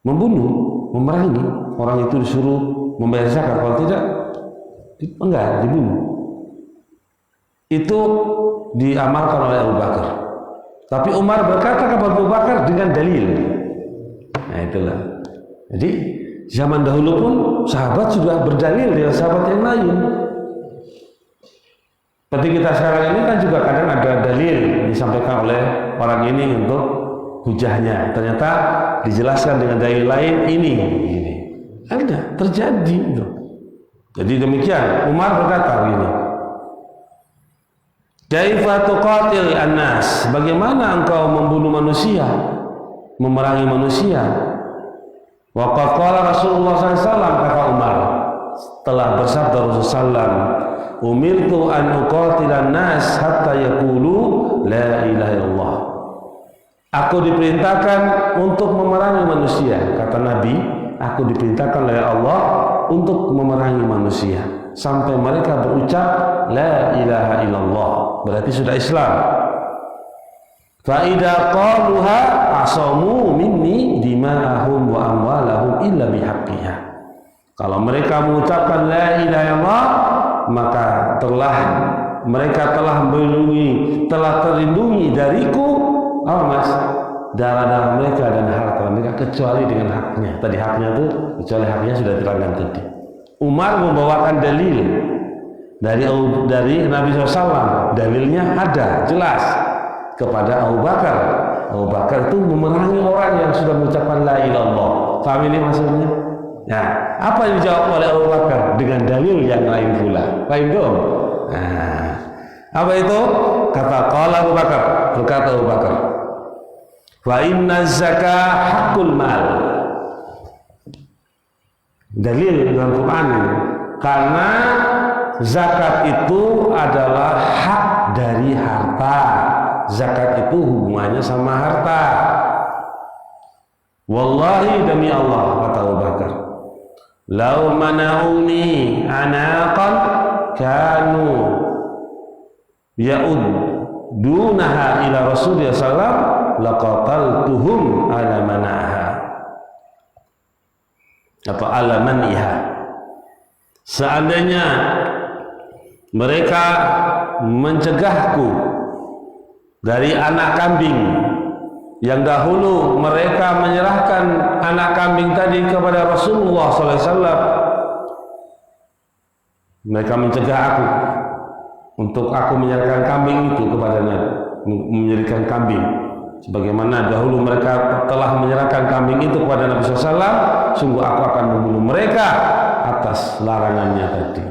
membunuh, memerangi orang itu, disuruh membayar zakat, kalau tidak enggak, dibunuh. Itu diamalkan oleh Abu Bakar. Tapi Umar berkata kepada Abu Bakar dengan dalil. Nah itulah. Jadi zaman dahulu pun sahabat sudah berdalil dengan sahabat yang lain. Seperti kita sekarang ini kan juga kadang ada dalil disampaikan oleh orang ini untuk hujahnya. Ternyata dijelaskan dengan dalil lain ini. Ada, terjadi itu. Jadi demikian, Umar berkata begini. Kaifa tuqatil an-nas? Bagaimana engkau membunuh manusia, memerangi manusia? Wa qala Rasulullah SAW, kata Umar, telah bersabda Rasulullah SAW, umirtu an uqatilan nas hatta yaqulu la ilaha illallah. Aku diperintahkan untuk memerangi manusia. Kata Nabi, aku diperintahkan oleh Allah untuk memerangi manusia sampai mereka berucap la ilaha illallah, berarti sudah Islam. Fa idza qaluha asamu minni dima'ahum wa amwalahum illa bihaqqiha. Kalau mereka mengucapkan la ilaha illallah, maka mereka telah terlindungi dariku, apa mas? Darah-darah mereka dan harta mereka kecuali dengan haknya. Tadi haknya itu kecuali haknya sudah diterangkan tadi. Umar membawakan dalil dari Nabi SAW. Dalilnya ada jelas kepada Abu Bakar. Abu Bakar itu memerangi orang yang sudah mengucapkan la ilaha illallah. Paham ini maksudnya? Nah, apa yang dijawab oleh Abu Bakar dengan dalil yang lain pula? Paham dong? Nah, apa itu? Kata qala Abu Bakar, berkata Abu Bakar, wa inna zakah hakul mal. Dalil dalam Quran ini, karena zakat itu adalah hak dari harta. Zakat itu hubungannya sama harta. Wallahi demi Allah, kata Abu Bakar, lau mana'uni anaqan kanu ya'uddunaha ila Rasulullah sallallahu laqataltuhum ala manaha atau ala maniha. Seandainya mereka mencegahku dari anak kambing yang dahulu mereka menyerahkan anak kambing tadi kepada Rasulullah SAW, mereka mencegah aku untuk aku menyerahkan kambing itu kepada Nabi, menyerahkan kambing sebagaimana dahulu mereka telah menyerahkan kambing itu kepada Nabi SAW, sungguh aku akan membunuh mereka atas larangannya tadi.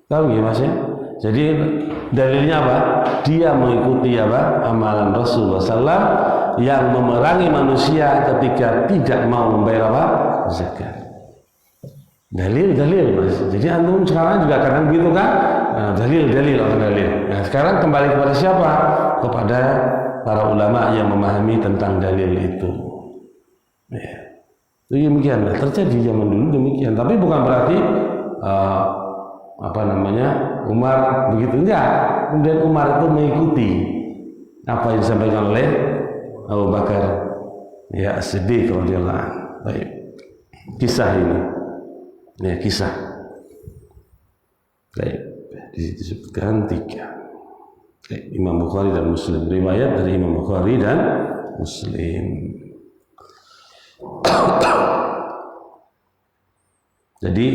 Tahu ya mas ya? Jadi dalilnya apa? Dia mengikuti apa? Amalan Rasulullah SAW yang memerangi manusia ketika tidak mau membayar apa? Zakat. Dalil mas. Jadi antum sekarang juga kadang gitu kan? Nah, dalil. Nah, sekarang kembali kepada siapa? Kepada para ulama yang memahami tentang dalil itu. Ya. Itu demikian. Terjadi zaman dulu demikian. Tapi bukan berarti Umar begitu, enggak. Kemudian Umar itu mengikuti apa yang disampaikan oleh Abu Bakar ya As-Siddiq radhiyallahu anhu. Baik. Kisah ini. Ya, kisah. Baik. Disebutkan 3. Imam Bukhari dan Muslim, riwayat dari Imam Bukhari dan Muslim. Jadi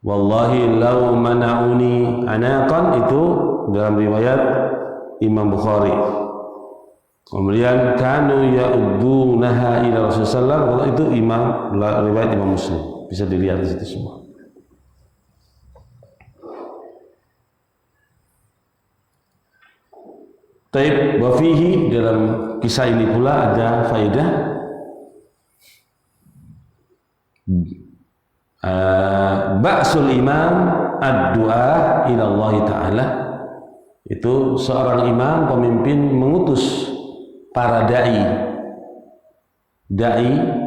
wallahi lau mana'uni anaqan itu dalam riwayat Imam Bukhari. Kemudian kanu ya'uddunaha ila Rasulullah sallallahu itu riwayat Imam Muslim. Bisa dilihat di situ semua. Taib wa fihi, dalam kisah ini pula ada faedah ba'sul imam ad-du'a ila Allah Ta'ala. Itu seorang imam, pemimpin, mengutus para da'i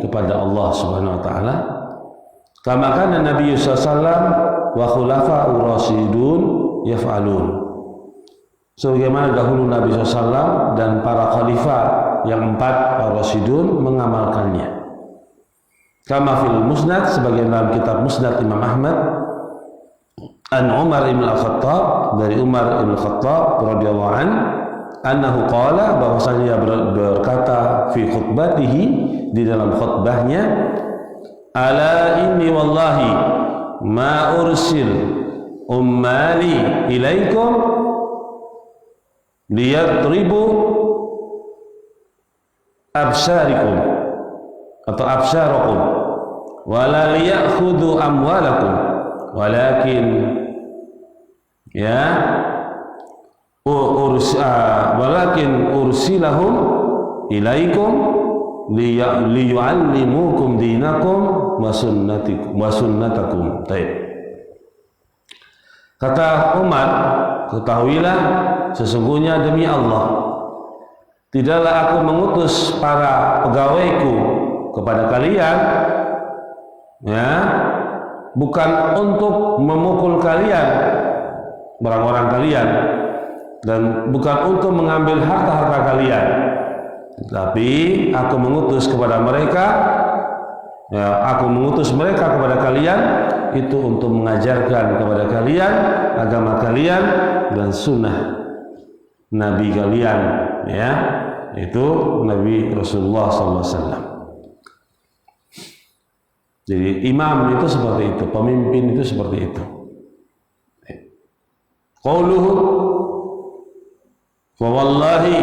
kepada Allah Subhanahu wa taala. Kama kana Nabi sallallahu alaihi wasallam wa khulafa'ur rasyidun yaf'alun. Sebagaimana dahulu Nabi SAW dan para khalifah yang 4 para rasyidun mengamalkannya. Kama fil musnad, sebagian dalam kitab Musnad Imam Ahmad, an Umar ibn al-Khattab, dari Umar ibn al-Khattab radhiyallahu an, annahu qala, bahwasanya dia berkata fi khutbatihi, di dalam khutbahnya, ala inni wallahi ma ursil ummali ilaikum liyadribu absyarikum atau absyarakum wala liyakhudhu amwalakum walakin walakin ursilahum ilaikum liyu'allimukum dinakum wa sunnatakum. Kata Umar, ketahuilah sesungguhnya demi Allah tidaklah aku mengutus para pegawaiku kepada kalian, ya, bukan untuk memukul kalian, orang-orang kalian, dan bukan untuk mengambil harta-harta kalian, tapi aku mengutus kepada mereka, ya, aku mengutus mereka kepada kalian itu untuk mengajarkan kepada kalian agama kalian dan sunnah Nabi kalian, ya, itu Nabi Rasulullah SAW. Jadi imam itu seperti itu, pemimpin itu seperti itu. Qauluhu wa wallahi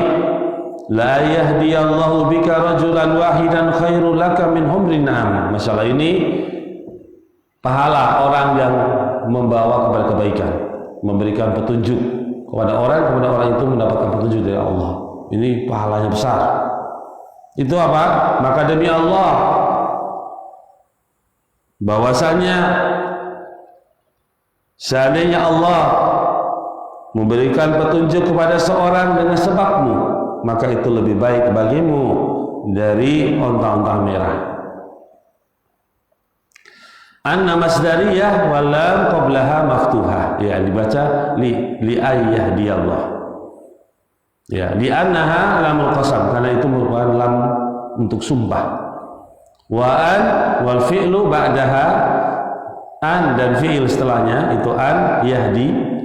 la yahdiyallahu bika rajulan wahidan khairul laka min humrin na'am. Masalah ini pahala orang yang membawa kepada kebaikan, memberikan petunjuk kepada orang itu mendapatkan petunjuk dari Allah. Ini pahalanya besar. Itu apa? Maka demi Allah, bahwasanya seandainya Allah memberikan petunjuk kepada seorang dengan sebabmu, maka itu lebih baik bagimu dari onta-onta merah. Anna masdariyah walam qablaha maftuhah, ya, dibaca li ayyah diyallah, ya, li annaha lamul qasam, karena itu merupakan lam untuk sumpah. Wa an wal fi'lu ba'daha, an dan fi'il setelahnya itu an yahdi.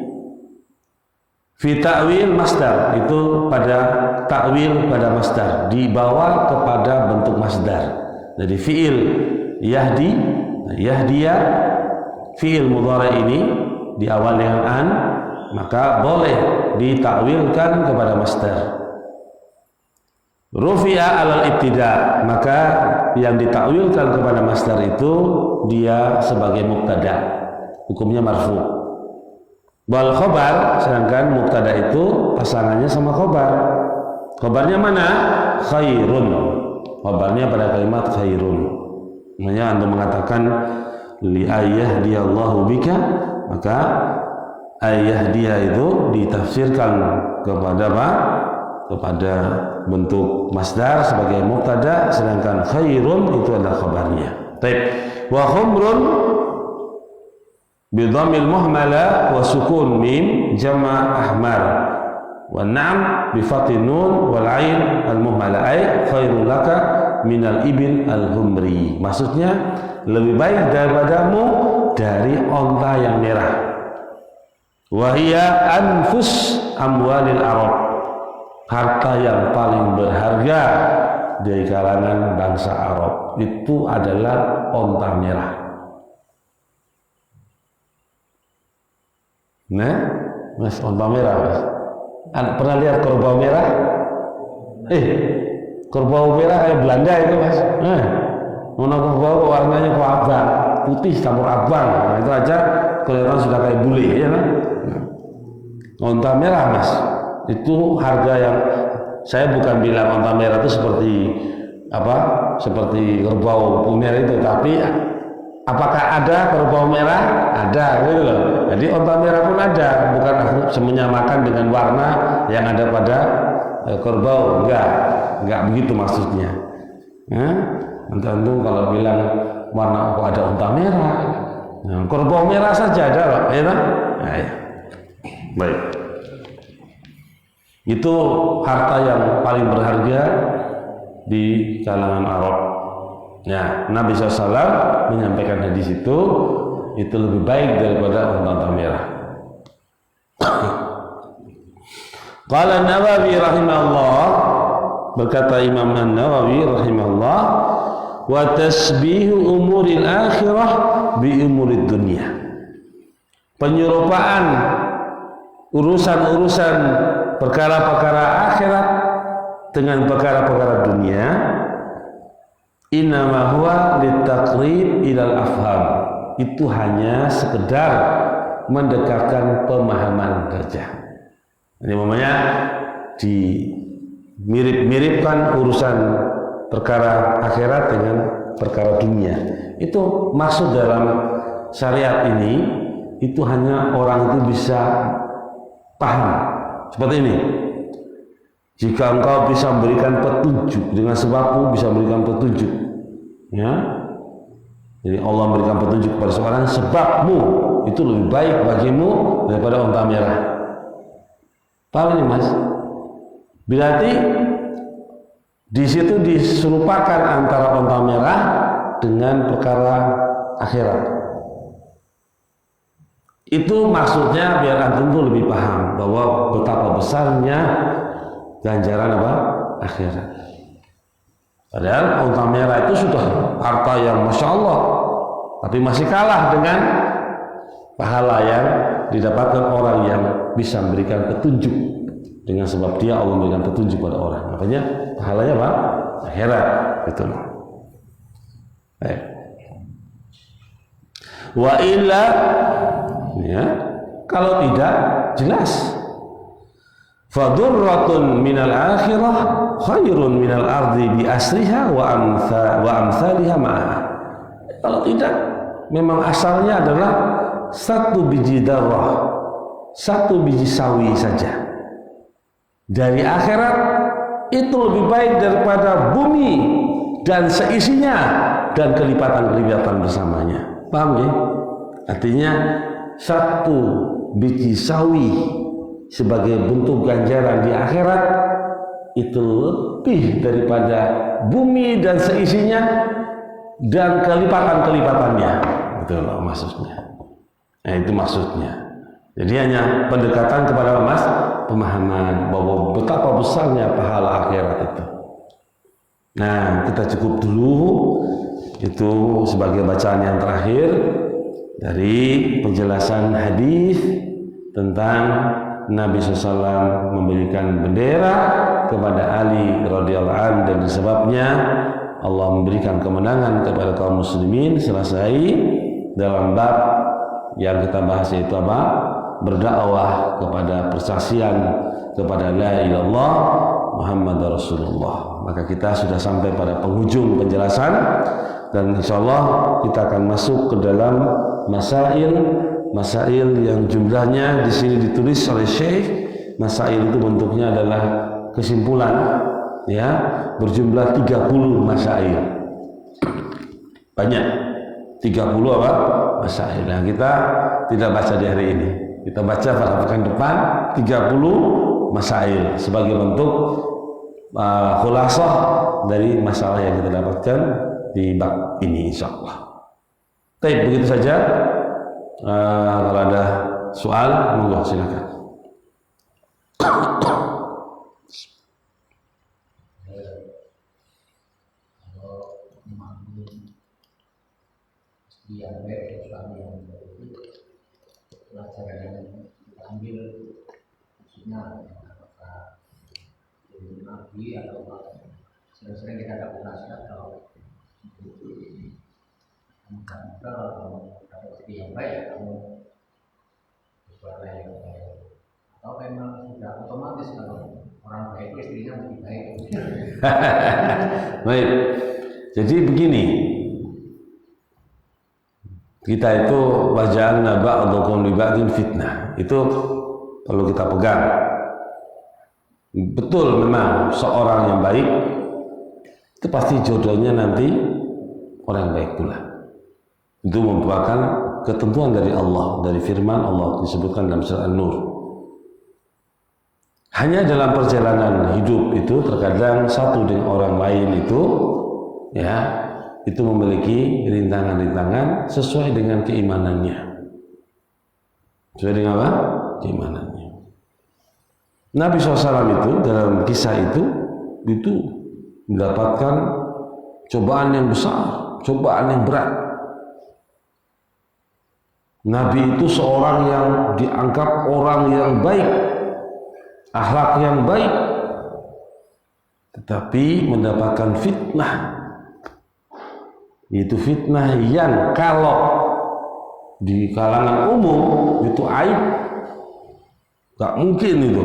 Fi ta'wil masdar, itu pada ta'wil pada masdar, dibawa kepada bentuk masdar. Jadi fi'il yahdi, yahdiya, fi'il mudhari ini diawali dengan an, maka boleh ditakwilkan kepada masdar. Rufi'a alal ibtida, maka yang ditakwilkan kepada masdar itu dia sebagai mubtada, hukumnya marfu. Wal khobar, sedangkan mubtada itu pasangannya sama khobar. Khobarnya mana? Khairun. Khobarnya pada kalimat khairun. Makanya anda mengatakan li ayah dia Allahu bika, maka ayah dia itu ditafsirkan kepada apa? Kepada bentuk masdar sebagai mubtada, sedangkan khairun itu adalah khabarnya. Baik. Wa khumrun bi dhammil muhmala wa sukun mim jama' ahmar, wa na'am bi fatin nun wal ain al muhmala, ay khairul laka minal ibil al-humri. Maksudnya lebih baik daripadamu dari onta yang merah. Wahia anfus amwalil Arab, harta yang paling berharga dari kalangan bangsa Arab itu adalah onta merah. Nah, mas, onta merah, mas. Pernah lihat kerbau merah? Kerbau merah kayak Belanda itu, mas. Mana kerbau warnanya kok abang, putih campur abang. Nah, itu aja kelihatan sudah kayak bule, ya kan? Onta merah, mas. Itu harga yang saya bukan bilang onta merah itu seperti apa? Seperti kerbau puner itu, tapi apakah ada kerbau merah? Ada, gitu loh. Jadi onta merah pun ada, bukan menyamakan dengan warna yang ada pada kerbau, enggak begitu maksudnya. Tentu kalau bilang warna kok ada onta merah, nah, kerbau merah saja ada loh, ya kan? Nah, ya. Baik. Itu harta yang paling berharga di kalangan Arab. Ya, Nabi SAW menyampaikan hadis itu lebih baik daripada onta merah. Qala Nawawi rahimahullah, berkata Imam An-Nawawi rahimahullah, wa tasbihu umuril akhirah bi umurid dunia. Penyerupaan urusan-urusan perkara-perkara akhirat dengan perkara-perkara dunia, innama huwa litaqrib ilal afham, itu hanya sekedar mendekatkan pemahaman saja. Ini namanya dimirip-miripkan urusan perkara akhirat dengan perkara dunia. Itu maksud dalam syariat ini, itu hanya orang itu bisa paham seperti ini. Jika engkau bisa memberikan petunjuk, dengan sebabmu bisa memberikan petunjuk, ya. Jadi Allah memberikan petunjuk kepada seorang, sebabmu itu lebih baik bagimu daripada unta merah. Paham ini mas? Berarti di situ diserupakan antara unta merah dengan perkara akhirat. Itu maksudnya biar antum tuh lebih paham bahwa betapa besarnya ganjaran apa? Akhirat. Padahal unta merah itu sudah harta yang Masya Allah, tapi masih kalah dengan pahala yang didapatkan orang yang bisa memberikan petunjuk. Dengan sebab dia Allah memberikan petunjuk pada orang, makanya pahalanya apa? Akhirat. Betul. Baik. Wa illa, ya, kalau tidak jelas. Fadurratun minal akhirah khairun minal ardi bi asriha wa amthaliha ma'ah. Kalau tidak, memang asalnya adalah satu biji darah, satu biji sawi saja dari akhirat itu lebih baik daripada bumi dan seisinya dan kelipatan-kelipatan bersamanya. Paham ya? Artinya satu biji sawi sebagai bentuk ganjaran di akhirat itu lebih daripada bumi dan seisinya dan kelipatan-kelipatannya. Betul maksudnya. Nah, itu maksudnya. Jadi hanya pendekatan kepada mas, pemahaman bahwa betapa besarnya pahala akhirat itu. Nah, kita cukup dulu itu sebagai bacaan yang terakhir dari penjelasan hadis tentang Nabi SAW memberikan bendera kepada Ali radhiyallahu anhu dan sebabnya Allah memberikan kemenangan kepada kaum muslimin. Selesai dalam bab yang kita bahas yaitu apa? Berdakwah kepada persaksian kepada la ilallah Muhammad Rasulullah. Maka kita sudah sampai pada penghujung penjelasan dan insyaallah kita akan masuk ke dalam masail yang jumlahnya di sini ditulis oleh Syekh. Masail itu bentuknya adalah kesimpulan, ya, berjumlah 30 masail. Banyak 30 apa? Masail. Nah, kita tidak baca di hari ini. Kita baca pada pekan depan 30 masail sebagai bentuk khulasah dari masalah yang kita dapatkan di bab ini insyaallah. Baik, begitu saja. Kalau ada soal, monggo silakan. Yang baik Islam yang pelajaran yang kita ambil maksudnya apakah dari Nabi atau sering-sering kita dapat nasihat kalau kalau dapat istri yang baik kamu berbuat yang baik atau memang sudah otomatis kalau orang baik itu istrinya mesti baik. Baik, jadi begini, kita itu waja'alna ba'dakum li ba'din fitnah, itu perlu kita pegang. Betul, memang seorang yang baik itu pasti jodohnya nanti orang yang baik pula. Itu merupakan ketentuan dari Allah, dari firman Allah disebutkan dalam surah An-Nur. Hanya dalam perjalanan hidup itu terkadang satu dengan orang lain itu, ya, itu memiliki rintangan-rintangan sesuai dengan keimanannya. Sesuai dengan apa? Keimanannya. Nabi SAW itu dalam kisah itu mendapatkan cobaan yang besar, cobaan yang berat. Nabi itu seorang yang dianggap orang yang baik, akhlak yang baik, tetapi mendapatkan fitnah. Itu fitnah yang kalau di kalangan umum itu aib, gak mungkin itu.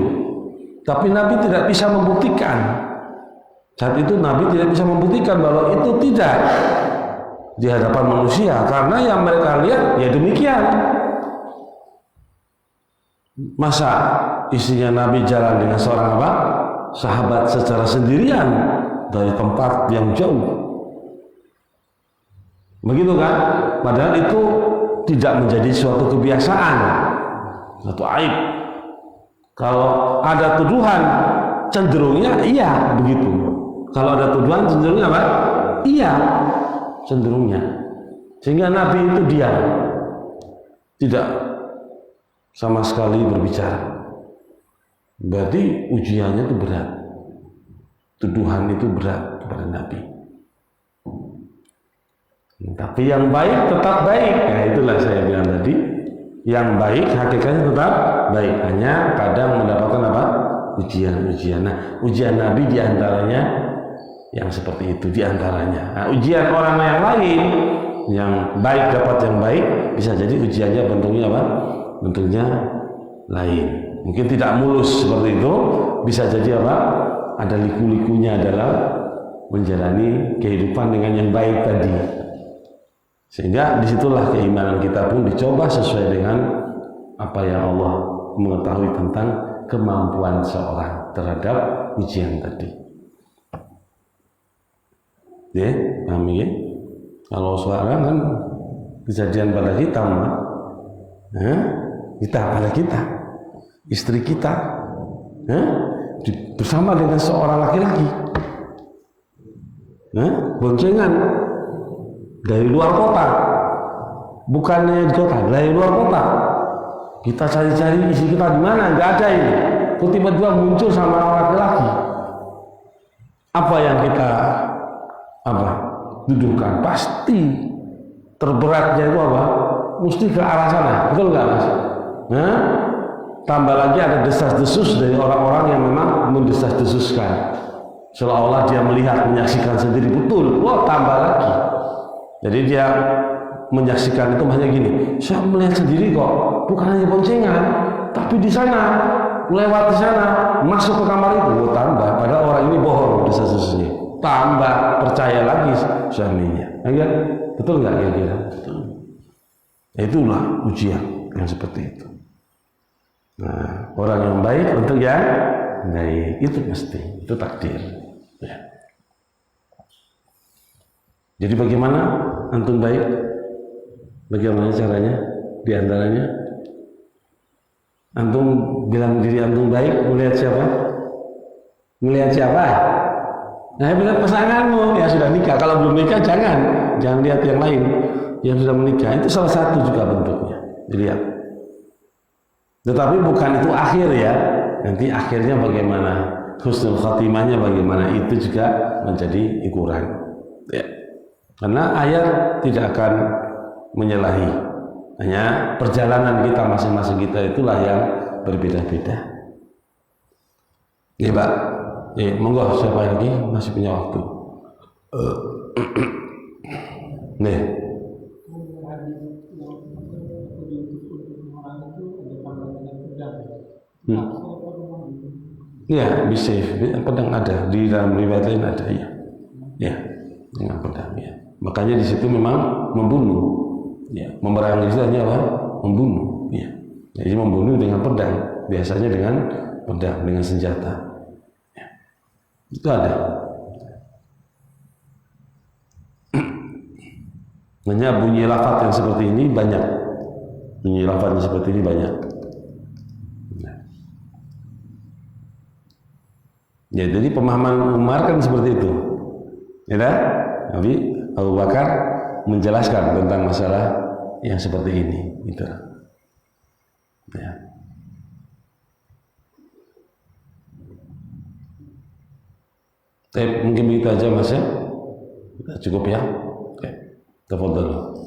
Tapi Nabi tidak bisa membuktikan. Saat itu Nabi tidak bisa membuktikan bahwa itu tidak di hadapan manusia, karena yang mereka lihat ya demikian. Masa istrinya Nabi jalan dengan seorang apa? sahabat secara sendirian dari tempat yang jauh. Begitu kan? Padahal itu tidak menjadi suatu kebiasaan, suatu aib. Kalau ada tuduhan, cenderungnya iya begitu. Kalau ada tuduhan, cenderungnya apa? Iya, cenderungnya. Sehingga Nabi itu diam, tidak sama sekali berbicara. Berarti ujiannya itu berat, tuduhan itu berat kepada Nabi. Tapi yang baik tetap baik. Nah, itulah saya bilang tadi, yang baik hakikatnya tetap baik, hanya kadang mendapatkan apa? Ujian-ujian. Nah, ujian Nabi diantaranya yang seperti itu, diantaranya. Nah, ujian orang yang lain yang baik dapat yang baik, bisa jadi ujiannya bentuknya apa? Bentuknya lain. Mungkin tidak mulus seperti itu, bisa jadi apa? Ada liku-likunya dalam menjalani kehidupan dengan yang baik tadi. Sehingga disitulah keimanan kita pun dicoba sesuai dengan apa yang Allah mengetahui tentang kemampuan seorang terhadap ujian tadi. Ya, paham ya? Kalau seorang kan kejadian pada kita, kita pada kita, istri kita, bersama dengan seorang laki-laki, boncengan dari luar kota, bukannya di kota, dari luar kota. Kita cari-cari isi kita di mana, nggak ada ini. Kok tiba-tiba muncul sama orang laki-laki. Apa yang kita tuduhkan? Pasti terberatnya itu apa? Mesti ke arah sana, betul nggak Mas? Nah, tambah lagi ada desas-desus dari orang-orang yang memang mendesas-desuskan, seolah-olah dia melihat, menyaksikan sendiri, betul. Wah, tambah lagi. Jadi dia menyaksikan itu hanya gini, saya melihat sendiri kok, bukan hanya boncengan, tapi di sana, lewat di sana, masuk ke kamar itu, tambah. Padahal orang ini bohong desas-desusnya, tambah percaya lagi suaminya. Ya, betul nggak kira-kira? Betul. Itulah ujian yang seperti itu. Nah, orang yang baik untuk yang baik itu mesti, itu takdir. Ya. Jadi bagaimana antum baik? Bagaimana caranya? Di antaranya, antum bilang diri antum baik, melihat siapa? Melihat siapa? Nah, bilang pasanganmu yang sudah nikah. Kalau belum nikah jangan lihat yang lain. Yang sudah menikah itu salah satu juga bentuknya dilihat. Tetapi bukan itu akhir ya. Nanti akhirnya bagaimana? Husnul khatimahnya bagaimana? Itu juga menjadi ukuran. Ya. Karena ayat tidak akan menyalahi, hanya perjalanan kita masing-masing kita itulah yang berbeda-beda. Ya Pak, monggo siapa lagi masih punya waktu? Nih. Ya, bisa. Pedang ada di dalam riwayat lain ada ya. Ya, dengan pedang ya. Makanya di situ memang membunuh, ya, memerangi itu hanya apa? Membunuh, ya. Jadi membunuh dengan pedang, biasanya dengan pedang, dengan senjata. Ya. Itu ada. Hanya bunyi lafaz yang seperti ini banyak, bunyi lafaz yang seperti ini banyak. Ya, jadi pemahaman Umar kan seperti itu, ya, Nabi Abu Bakar menjelaskan tentang masalah yang seperti ini, gitu. Ya. Mungkin begitu aja Mas ya. Cukup ya. Oke. Tafadhol.